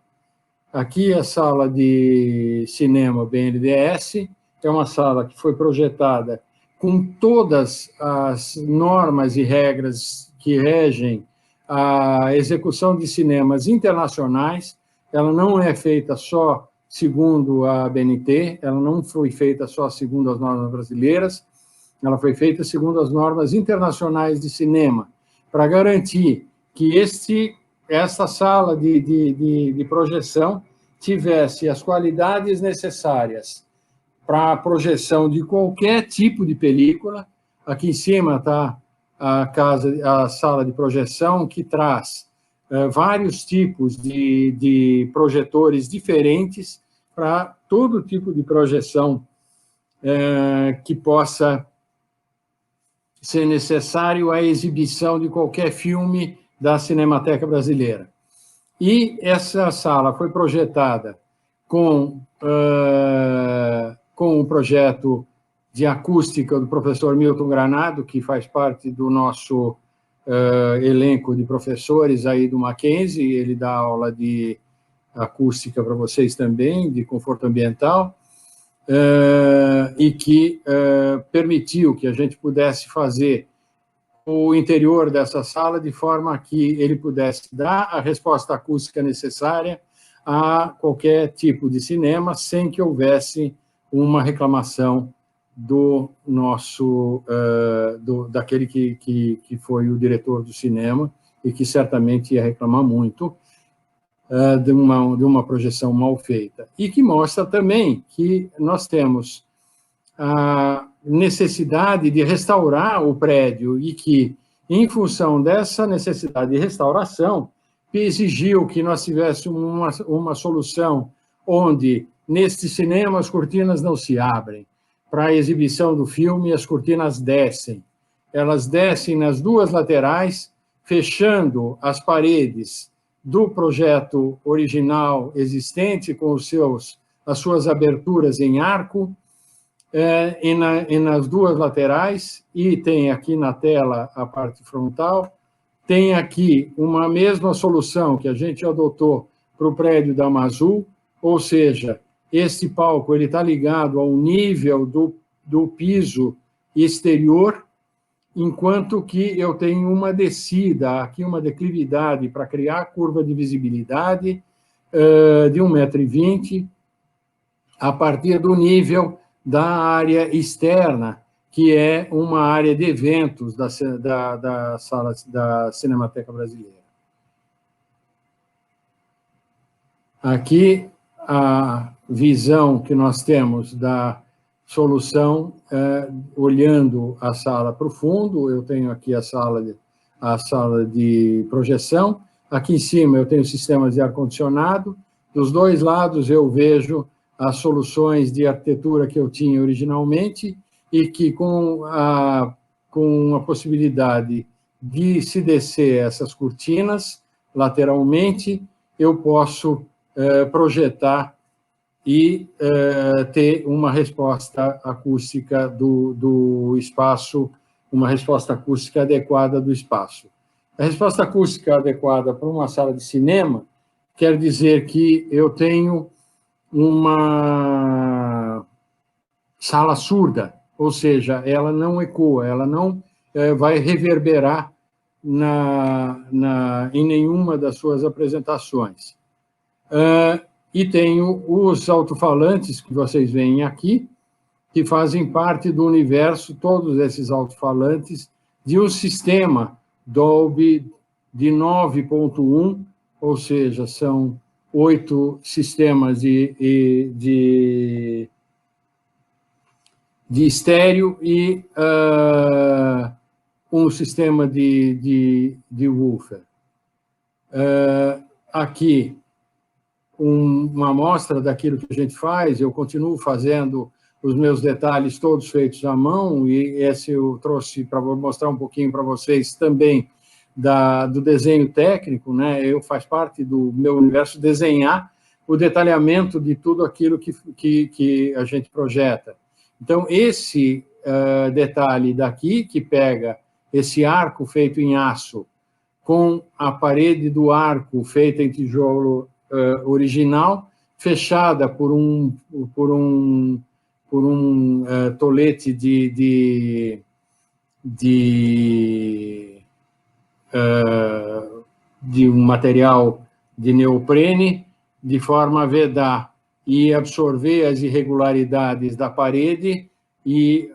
Aqui a sala de cinema BNDES é uma sala que foi projetada com todas as normas e regras que regem a execução de cinemas internacionais. Ela não é feita só segundo a ABNT, ela não foi feita só segundo as normas brasileiras, ela foi feita segundo as normas internacionais de cinema, para garantir que essa sala de projeção tivesse as qualidades necessárias para a projeção de qualquer tipo de película. Aqui em cima está a sala de projeção, que traz vários tipos de projetores diferentes para todo tipo de projeção que possa ser necessário à exibição de qualquer filme da Cinemateca Brasileira. E essa sala foi projetada com o projeto de acústica do professor Milton Granado, que faz parte do nosso elenco de professores aí do Mackenzie. Ele dá aula de acústica para vocês também, de conforto ambiental, e que permitiu que a gente pudesse fazer o interior dessa sala de forma que ele pudesse dar a resposta acústica necessária a qualquer tipo de cinema, sem que houvesse uma reclamação do nosso, daquele que foi o diretor do cinema, e que certamente ia reclamar muito de uma projeção mal feita. E que mostra também que nós temos a necessidade de restaurar o prédio, e que, em função dessa necessidade de restauração, exigiu que nós tivéssemos uma solução onde, neste cinema, as cortinas não se abrem. Para a exibição do filme, as cortinas descem. Elas descem nas duas laterais, fechando as paredes do projeto original existente, com as suas aberturas em arco, e nas duas laterais, e tem aqui na tela a parte frontal. Tem aqui uma mesma solução que a gente adotou para o prédio da Amazul, ou seja, esse palco está ligado ao nível do piso exterior, enquanto que eu tenho uma descida, aqui uma declividade para criar curva de visibilidade de 1,20 m, a partir do nível da área externa, que é uma área de eventos da sala da Cinemateca Brasileira. Aqui, a visão que nós temos da solução olhando a sala para o fundo. Eu tenho aqui a sala de projeção. Aqui em cima eu tenho sistemas de ar-condicionado. Dos dois lados eu vejo as soluções de arquitetura que eu tinha originalmente e que com a possibilidade de se descer essas cortinas lateralmente, eu posso projetar e ter uma resposta acústica do espaço, uma resposta acústica adequada do espaço. A resposta acústica adequada para uma sala de cinema quer dizer que eu tenho uma sala surda, ou seja, ela não ecoa, ela não vai reverberar em nenhuma das suas apresentações. E tenho os alto-falantes que vocês veem aqui, que fazem parte do universo, todos esses alto-falantes, de um sistema Dolby de 9.1, ou seja, são 8 sistemas de estéreo e um sistema de woofer. Aqui, uma amostra daquilo que a gente faz. Eu continuo fazendo os meus detalhes todos feitos à mão, e esse eu trouxe para mostrar um pouquinho para vocês também do desenho técnico, né? Faz parte do meu universo desenhar o detalhamento de tudo aquilo que a gente projeta. Então, esse detalhe daqui, que pega esse arco feito em aço com a parede do arco feita em tijolo original, fechada por um tolete de um material de neoprene, de forma a vedar e absorver as irregularidades da parede e,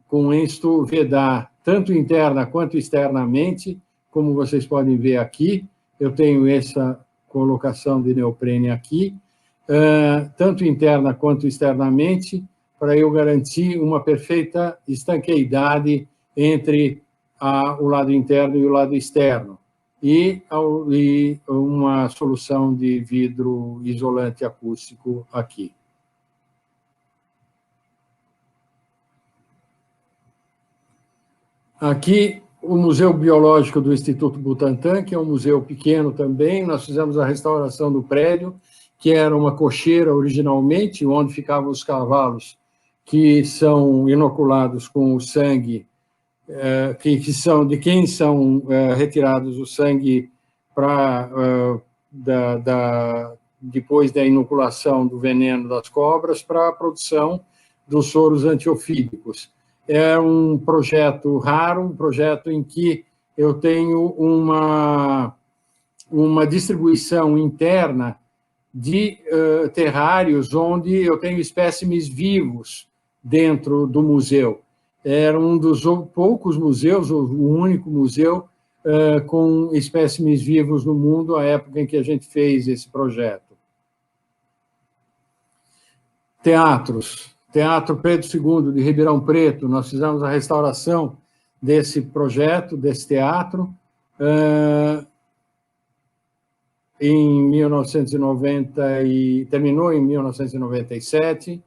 com isto, vedar tanto interna quanto externamente, como vocês podem ver aqui. Eu tenho essa colocação de neoprene aqui, tanto interna quanto externamente, para eu garantir uma perfeita estanqueidade entre o lado interno e o lado externo, e uma solução de vidro isolante acústico aqui. Aqui, o Museu Biológico do Instituto Butantan, que é um museu pequeno também. Nós fizemos a restauração do prédio, que era uma cocheira originalmente, onde ficavam os cavalos que são inoculados com o sangue, de quem são retirados o sangue depois da inoculação do veneno das cobras, para a produção dos soros antiofídicos. É um projeto raro, um projeto em que eu tenho uma distribuição interna de terrários, onde eu tenho espécimes vivos dentro do museu. Era um dos poucos museus, o único museu, com espécimes vivos no mundo, à época em que a gente fez esse projeto. Teatros. Teatro Pedro II, de Ribeirão Preto. Nós fizemos a restauração desse projeto, desse teatro, em 1990, e terminou em 1997.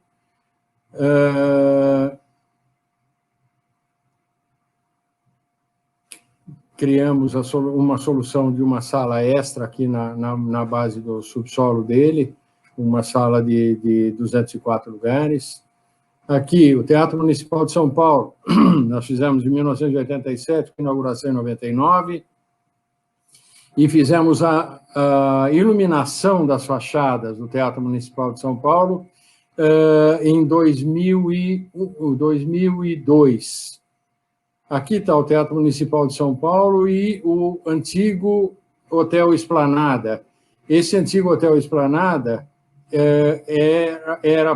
Criamos uma solução de uma sala extra aqui na base do subsolo dele, uma sala de 204 lugares. Aqui, o Teatro Municipal de São Paulo, nós fizemos em 1987, com inauguração em 99, e fizemos a iluminação das fachadas do Teatro Municipal de São Paulo em 2002. Aqui está o Teatro Municipal de São Paulo e o antigo Hotel Esplanada. Esse antigo Hotel Esplanada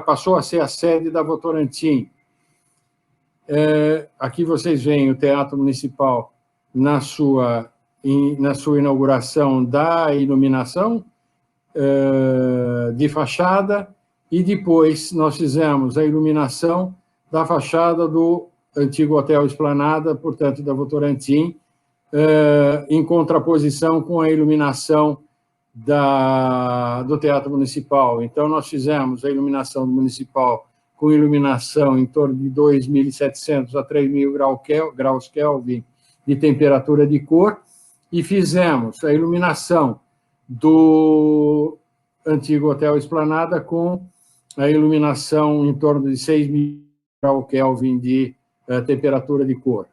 passou a ser a sede da Votorantim. Aqui vocês veem o Teatro Municipal na sua inauguração da iluminação, de fachada, e depois nós fizemos a iluminação da fachada do antigo Hotel Esplanada, portanto, da Votorantim, em contraposição com a iluminação do Teatro Municipal. Então, nós fizemos a iluminação municipal com iluminação em torno de 2.700 a 3.000 graus Kelvin de temperatura de cor, e fizemos a iluminação do antigo Hotel Esplanada com a iluminação em torno de 6.000 graus Kelvin de temperatura de cor.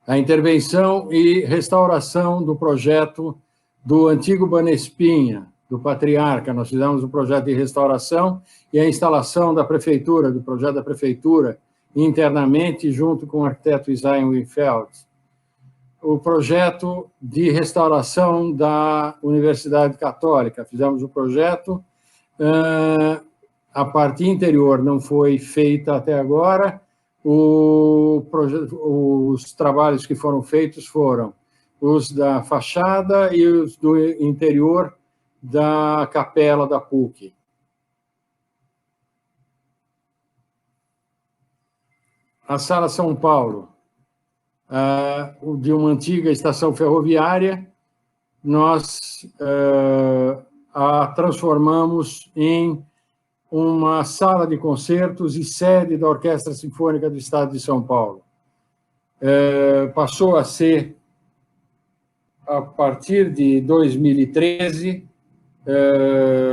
A intervenção e restauração do projeto do antigo Banespinha, do Patriarca. Nós fizemos o projeto de restauração e a instalação da prefeitura, do projeto da prefeitura, internamente, junto com o arquiteto Isaiah Weinfeld. O projeto de restauração da Universidade Católica. Fizemos o projeto, a parte interior não foi feita até agora. Os trabalhos que foram feitos foram os da fachada e os do interior da capela da PUC. A Sala São Paulo, de uma antiga estação ferroviária, nós a transformamos em uma sala de concertos e sede da Orquestra Sinfônica do Estado de São Paulo. Passou a ser, a partir de 2013,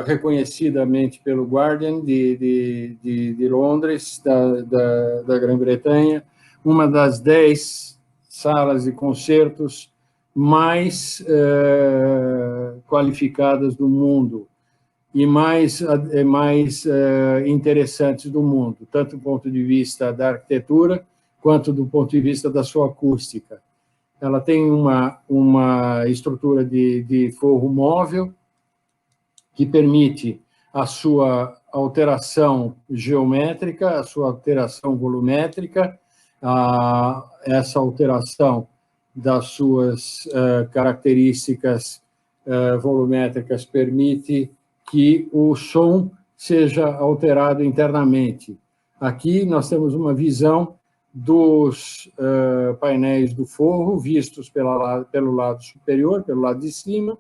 reconhecidamente pelo Guardian de Londres, da Grã-Bretanha, uma das 10 salas de concertos mais qualificadas do mundo e mais interessantes do mundo, tanto do ponto de vista da arquitetura, quanto do ponto de vista da sua acústica. Ela tem uma estrutura de forro móvel, que permite a sua alteração geométrica, a sua alteração volumétrica, essa alteração das suas características volumétricas permite que o som seja alterado internamente. Aqui nós temos uma visão dos painéis do forro, vistos pelo lado superior, pelo lado de cima,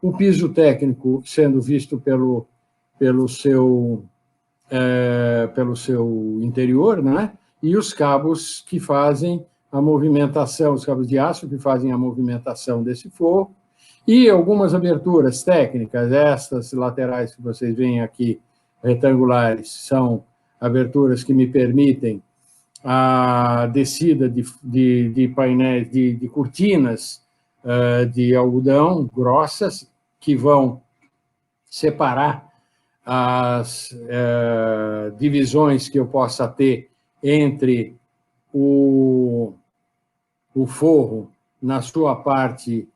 o piso técnico sendo visto pelo seu interior, né? E os cabos que fazem a movimentação, os cabos de aço que fazem a movimentação desse forro, e algumas aberturas técnicas, estas laterais que vocês veem aqui, retangulares, são aberturas que me permitem a descida de painéis, de cortinas de algodão grossas, que vão separar as divisões que eu possa ter entre o forro na sua parte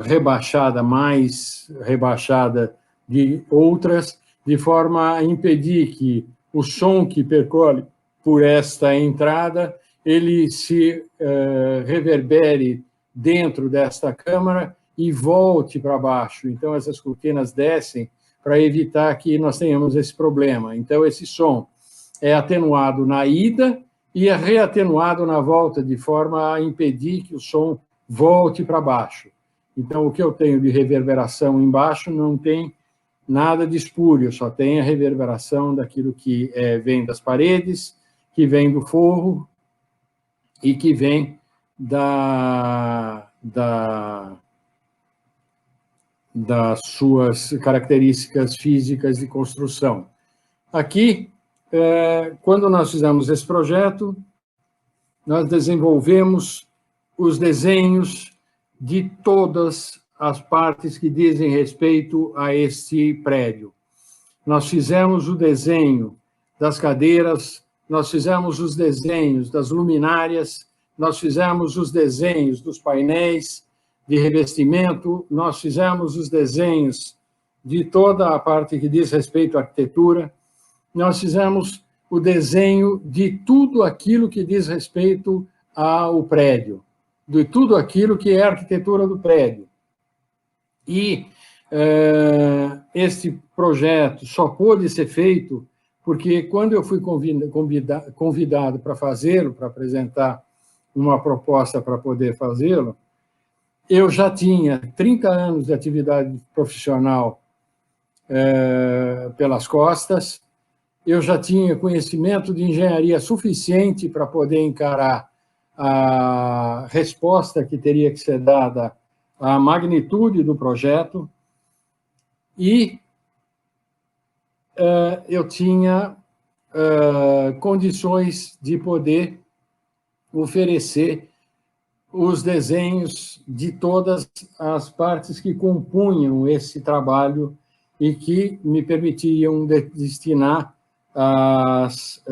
rebaixada, mais rebaixada de outras, de forma a impedir que o som que percorre por esta entrada ele se reverbere dentro desta câmara e volte para baixo. Então, essas cortinas descem para evitar que nós tenhamos esse problema. Então, esse som é atenuado na ida e é reatenuado na volta, de forma a impedir que o som volte para baixo. Então, o que eu tenho de reverberação embaixo não tem nada de espúrio, só tem a reverberação daquilo que vem das paredes, que vem do forro e que vem das suas características físicas de construção. Aqui, quando nós fizemos esse projeto, nós desenvolvemos os desenhos de todas as partes que dizem respeito a este prédio. Nós fizemos o desenho das cadeiras, nós fizemos os desenhos das luminárias, nós fizemos os desenhos dos painéis de revestimento, nós fizemos os desenhos de toda a parte que diz respeito à arquitetura, nós fizemos o desenho de tudo aquilo que diz respeito ao prédio, de tudo aquilo que é a arquitetura do prédio. E este projeto só pôde ser feito porque, quando eu fui convidado para fazê-lo, para apresentar uma proposta para poder fazê-lo, eu já tinha 30 anos de atividade profissional pelas costas, eu já tinha conhecimento de engenharia suficiente para poder encarar a resposta que teria que ser dada à magnitude do projeto, e eu tinha condições de poder oferecer os desenhos de todas as partes que compunham esse trabalho e que me permitiam destinar as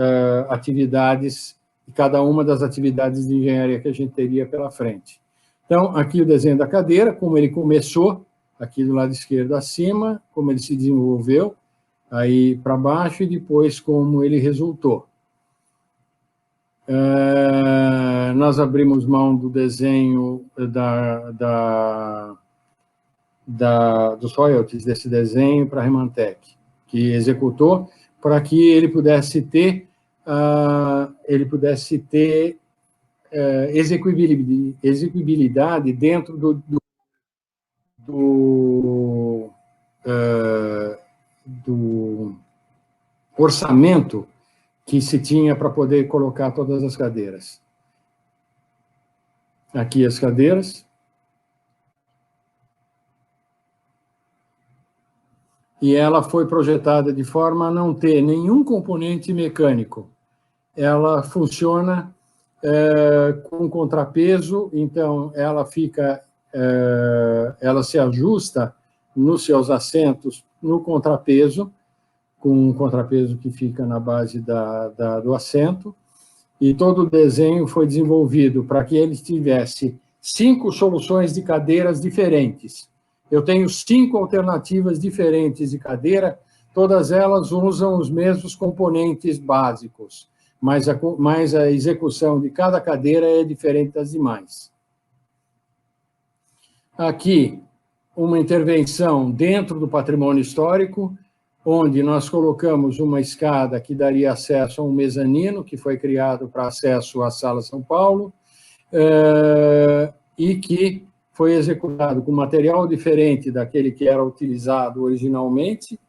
atividades, cada uma das atividades de engenharia que a gente teria pela frente. Então, aqui o desenho da cadeira, como ele começou, aqui do lado esquerdo acima, como ele se desenvolveu, aí para baixo, e depois como ele resultou. Nós abrimos mão do desenho dos royalties desse desenho para a Remantec, que executou, para que ele pudesse ter execuibilidade dentro do orçamento que se tinha para poder colocar todas as cadeiras. Aqui as cadeiras. E ela foi projetada de forma a não ter nenhum componente mecânico. Ela funciona com contrapeso, então ela se ajusta nos seus assentos no contrapeso, com um contrapeso que fica na base do assento, e todo o desenho foi desenvolvido para que ele tivesse 5 soluções de cadeiras diferentes. Eu tenho 5 alternativas diferentes de cadeira, todas elas usam os mesmos componentes básicos, mas a execução de cada cadeira é diferente das demais. Aqui, uma intervenção dentro do patrimônio histórico, onde nós colocamos uma escada que daria acesso a um mezanino, que foi criado para acesso à Sala São Paulo, e que foi executado com material diferente daquele que era utilizado originalmente,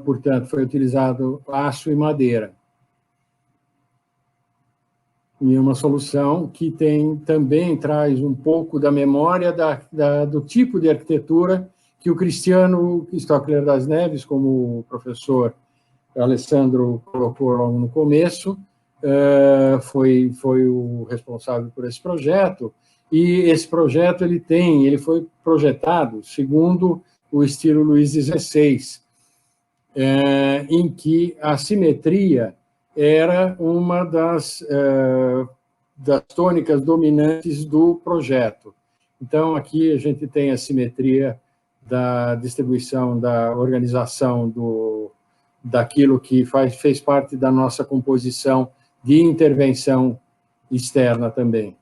portanto, foi utilizado aço e madeira. E uma solução que também traz um pouco da memória do tipo de arquitetura que o Cristiano Stockler das Neves, como o professor Alessandro colocou logo no começo, foi o responsável por esse projeto, e esse projeto ele foi projetado segundo o estilo Luís XVI, em que a simetria era uma das tônicas dominantes do projeto. Então, aqui a gente tem a simetria da distribuição, da organização daquilo que fez parte da nossa composição de intervenção externa também.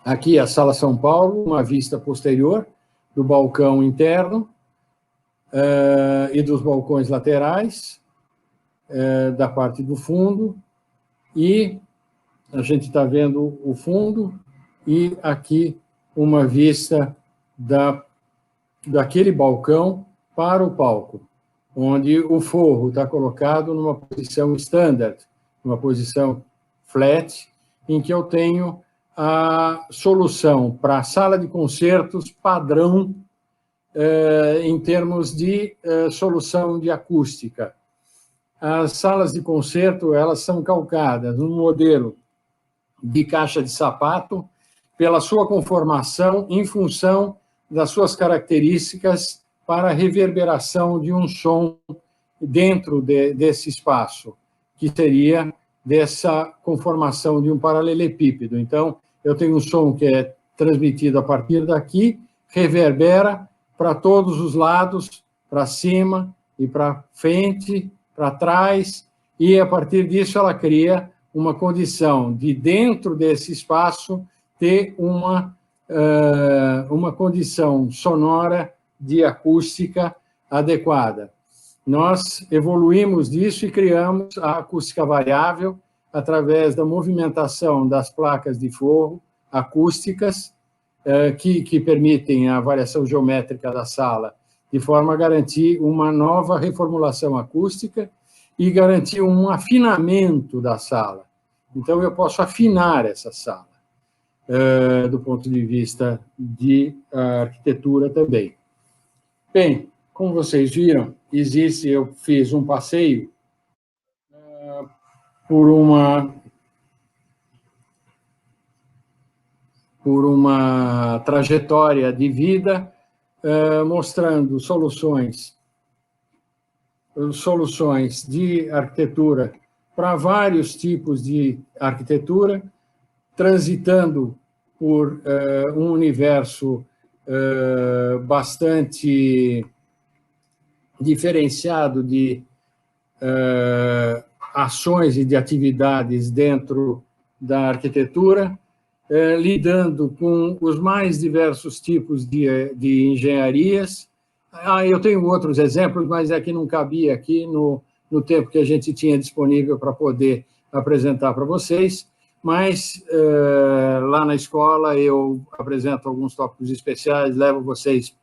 Aqui a Sala São Paulo, uma vista posterior do balcão interno e dos balcões laterais, da parte do fundo, e a gente está vendo o fundo, e aqui uma vista daquele balcão para o palco, onde o forro está colocado numa posição standard, numa posição flat, em que eu tenho a solução para a sala de concertos padrão em termos de solução de acústica. As salas de concerto, elas são calcadas num modelo de caixa de sapato, pela sua conformação, em função das suas características para a reverberação de um som dentro desse espaço, que seria dessa conformação de um paralelepípedo. Então, eu tenho um som que é transmitido a partir daqui, reverbera para todos os lados, para cima e para frente, para trás, e a partir disso ela cria uma condição de, dentro desse espaço, ter uma uma condição sonora de acústica adequada. Nós evoluímos disso e criamos a acústica variável através da movimentação das placas de forro acústicas que permitem a variação geométrica da sala, de forma a garantir uma nova reformulação acústica e garantir um afinamento da sala. Então, eu posso afinar essa sala, do ponto de vista de arquitetura também. Bem, como vocês viram, eu fiz um passeio por uma trajetória de vida, mostrando soluções de arquitetura para vários tipos de arquitetura, transitando por um universo bastante diferenciado de ações e de atividades dentro da arquitetura, lidando com os mais diversos tipos de engenharias. Eu tenho outros exemplos, mas é que não cabia aqui no tempo que a gente tinha disponível para poder apresentar para vocês, mas lá na escola eu apresento alguns tópicos especiais, levo vocês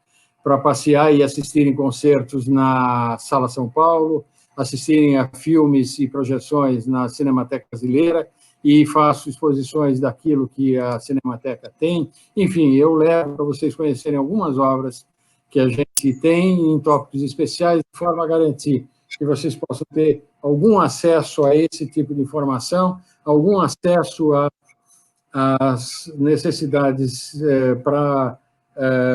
para passear e assistirem concertos na Sala São Paulo, assistirem a filmes e projeções na Cinemateca Brasileira, e faço exposições daquilo que a Cinemateca tem. Enfim, eu levo para vocês conhecerem algumas obras que a gente tem em tópicos especiais, de forma a garantir que vocês possam ter algum acesso a esse tipo de informação, algum acesso às necessidades para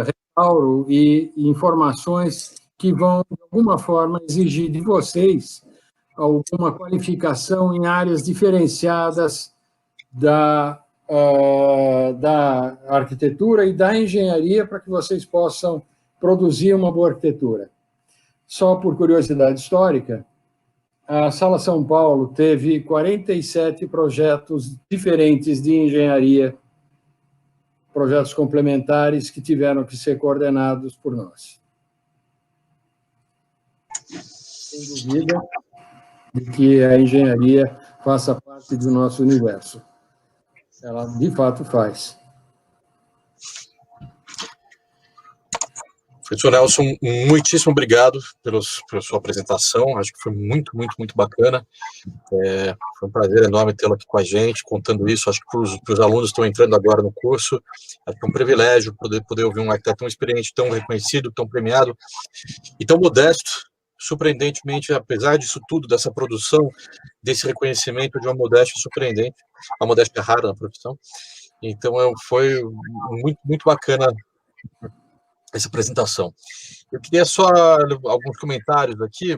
restauro e informações que vão, de alguma forma, exigir de vocês alguma qualificação em áreas diferenciadas da arquitetura e da engenharia, para que vocês possam produzir uma boa arquitetura. Só por curiosidade histórica, a Sala São Paulo teve 47 projetos diferentes de engenharia, projetos complementares que tiveram que ser coordenados por nós. Sem dúvida de que a engenharia faça parte do nosso universo. Ela, de fato, faz. Professor Nelson, muitíssimo obrigado pela sua apresentação. Acho que foi muito, muito, muito bacana. Foi um prazer enorme tê-lo aqui com a gente, contando isso. Acho que para os alunos que estão entrando agora no curso, acho que é um privilégio poder ouvir um arquiteto tão experiente, tão reconhecido, tão premiado e tão modesto. Surpreendentemente, apesar disso tudo, dessa produção, desse reconhecimento de uma modéstia surpreendente, uma modéstia rara na profissão. Então, foi muito, muito bacana essa apresentação. Eu queria só alguns comentários aqui,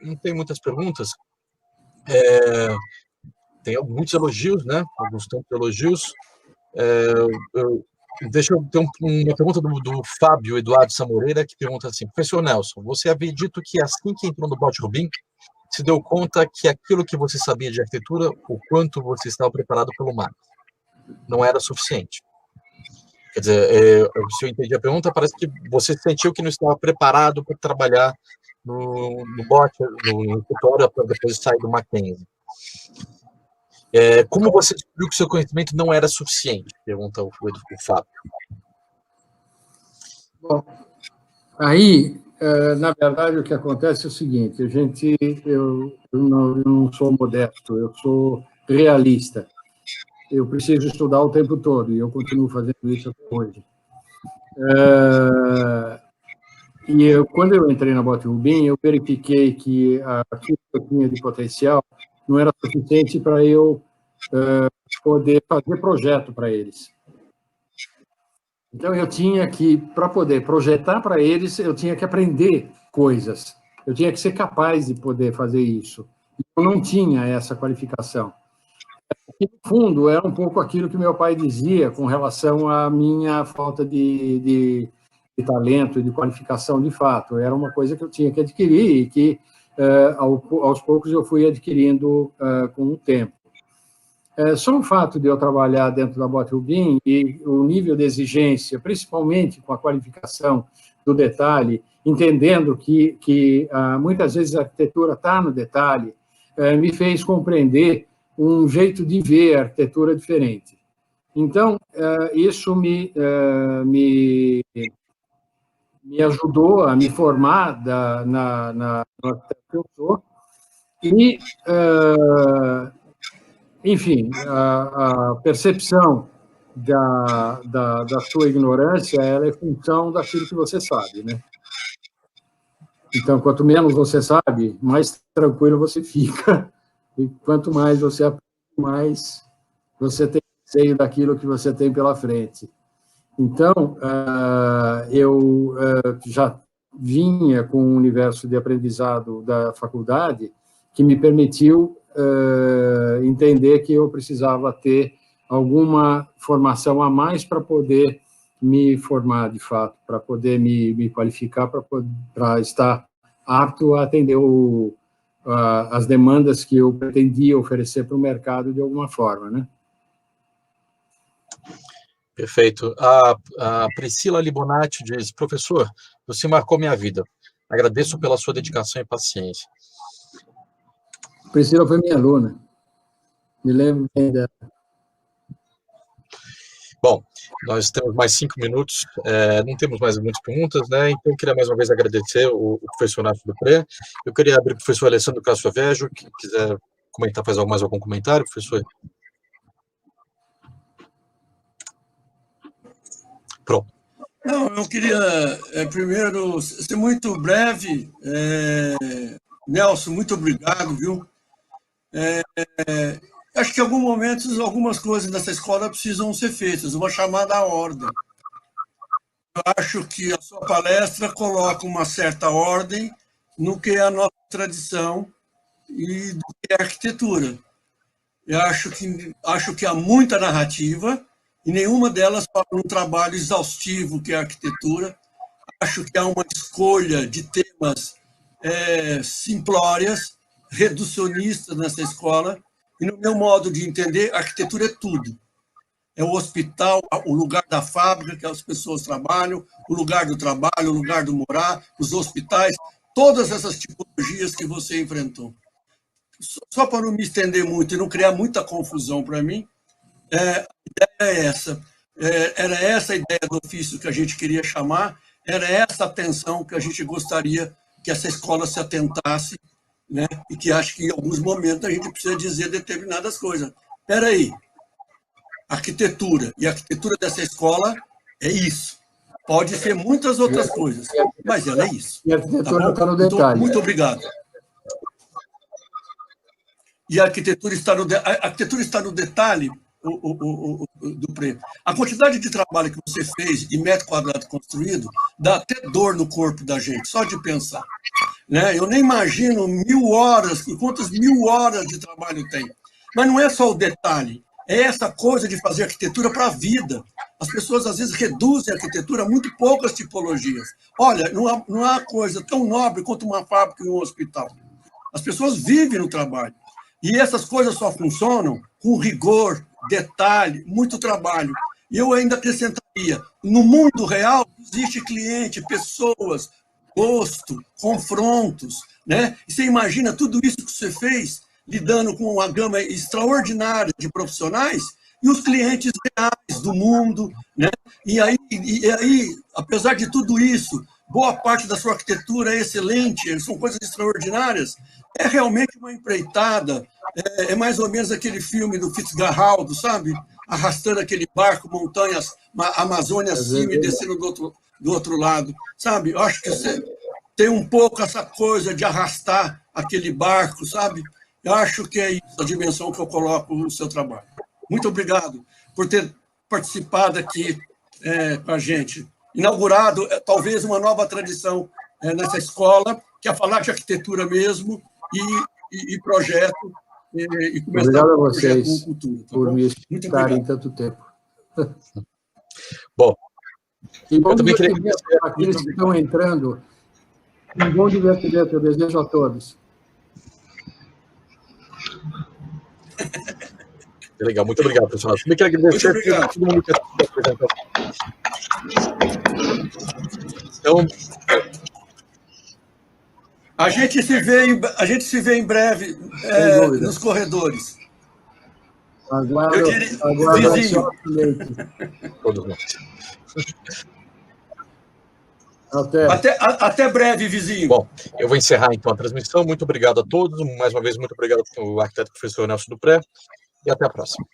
não tem muitas perguntas, tem muitos elogios, né? Alguns tantos elogios. Deixa eu ter uma pergunta do Fábio Eduardo Samoreira, que pergunta assim: professor Nelson, você havia dito que assim que entrou no Bote Rubim, se deu conta que aquilo que você sabia de arquitetura, o quanto você estava preparado pelo mar, não era suficiente. Quer dizer, se eu entendi a pergunta, parece que você sentiu que não estava preparado para trabalhar no Bote, no escritório, para depois sair do Mackenzie. Como você descobriu que o seu conhecimento não era suficiente? Pergunta o Fábio. Bom, aí, na verdade, o que acontece é o seguinte: eu não sou modesto, eu sou realista. Eu preciso estudar o tempo todo, e eu continuo fazendo isso até hoje. Quando eu entrei na Bote Rubim, eu verifiquei que aquilo que eu tinha de potencial não era suficiente para eu poder fazer projeto para eles. Então, eu tinha que, para poder projetar para eles, eu tinha que aprender coisas. Eu tinha que ser capaz de poder fazer isso. Eu não tinha essa qualificação. E, no fundo, era um pouco aquilo que meu pai dizia com relação à minha falta de talento e de qualificação de fato. Era uma coisa que eu tinha que adquirir e que, aos poucos, eu fui adquirindo com o tempo. Só o fato de eu trabalhar dentro da Bote Rubim e o nível de exigência, principalmente com a qualificação do detalhe, entendendo que muitas vezes a arquitetura está no detalhe, me fez compreender um jeito de ver a arquitetura diferente. Então, isso me ajudou a me formar na arquitetura que eu sou e, enfim, a percepção da sua ignorância, ela é função daquilo que você sabe, né? Então, quanto menos você sabe, mais tranquilo você fica, e quanto mais você aprende, mais você tem receio daquilo que você tem pela frente. Então, eu já vinha com um universo de aprendizado da faculdade que me permitiu entender que eu precisava ter alguma formação a mais para poder me formar, de fato, para poder me qualificar, para estar apto a atender as demandas que eu pretendia oferecer para o mercado de alguma forma, né? Perfeito. A Priscila Libonati diz: professor, você marcou minha vida. Agradeço pela sua dedicação e paciência. Priscila foi minha aluna. Me lembro bem dela. Bom, nós temos mais 5 minutos, não temos mais muitas perguntas, né? Então, eu queria mais uma vez agradecer o professor Nácio Dupré. Eu queria abrir para o professor Alessandro Castrovejo, que quiser comentar, fazer mais algum comentário, professor. Pronto. Não, eu queria, primeiro, ser muito breve. Nelson, muito obrigado, viu? Acho que em alguns momentos, algumas coisas nessa escola precisam ser feitas, uma chamada à ordem. Eu acho que a sua palestra coloca uma certa ordem no que é a nossa tradição e do que é a arquitetura. Eu acho que há muita narrativa, e nenhuma delas fala um trabalho exaustivo que é a arquitetura. Acho que há uma escolha de temas simplórias, reducionistas nessa escola, e no meu modo de entender, a arquitetura é tudo. É o hospital, o lugar da fábrica que as pessoas trabalham, o lugar do trabalho, o lugar do morar, os hospitais, todas essas tipologias que você enfrentou. Só para não me estender muito e não criar muita confusão para mim, a ideia é essa. Era essa a ideia do ofício que a gente queria chamar, era essa atenção que a gente gostaria que essa escola se atentasse, né? E que acho que em alguns momentos a gente precisa dizer determinadas coisas. Espera aí, arquitetura, e a arquitetura dessa escola é isso. Pode ser muitas outras coisas, mas ela é isso. E a arquitetura está no detalhe. Então, muito obrigado. E a arquitetura está no detalhe, Dupré. A quantidade de trabalho que você fez de metro quadrado construído dá até dor no corpo da gente, só de pensar. Né? Eu nem imagino 1000 horas, quantas 1000 horas de trabalho tem. Mas não é só o detalhe, é essa coisa de fazer arquitetura para a vida. As pessoas, às vezes, reduzem a arquitetura a muito poucas tipologias. Olha, não há coisa tão nobre quanto uma fábrica e um hospital. As pessoas vivem no trabalho. E essas coisas só funcionam com rigor, detalhe, muito trabalho. E eu ainda acrescentaria, no mundo real existe cliente, pessoas, gosto, confrontos, né? E você imagina tudo isso que você fez, lidando com uma gama extraordinária de profissionais e os clientes reais do mundo, né? E aí, apesar de tudo isso, boa parte da sua arquitetura é excelente, são coisas extraordinárias, é realmente uma empreitada, é mais ou menos aquele filme do Fitzgerald, sabe? Arrastando aquele barco, montanhas, Amazônia acima e descendo do outro lado, sabe? Eu acho que você tem um pouco essa coisa de arrastar aquele barco, sabe? Eu acho que é isso a dimensão que eu coloco no seu trabalho. Muito obrigado por ter participado aqui com a gente. Inaugurado, talvez, uma nova tradição nessa escola, que é falar de arquitetura mesmo e projeto. E começar obrigado a vocês com cultura, tá por bom? me escutarem tanto tempo. Bom, e bom também divertimento para aqueles que estão entrando. Um bom divertimento, eu desejo a todos. Legal, muito obrigado, professor. Eu quero agradecer a todo mundo que assistiu a apresentação. Então, a gente se vê em breve nos corredores. Aguardo, Vizinho. todos nós. Até breve, vizinho. Bom, eu vou encerrar então a transmissão. Muito obrigado a todos. Mais uma vez, muito obrigado ao arquiteto professor Nelson Dupré. E até a próxima.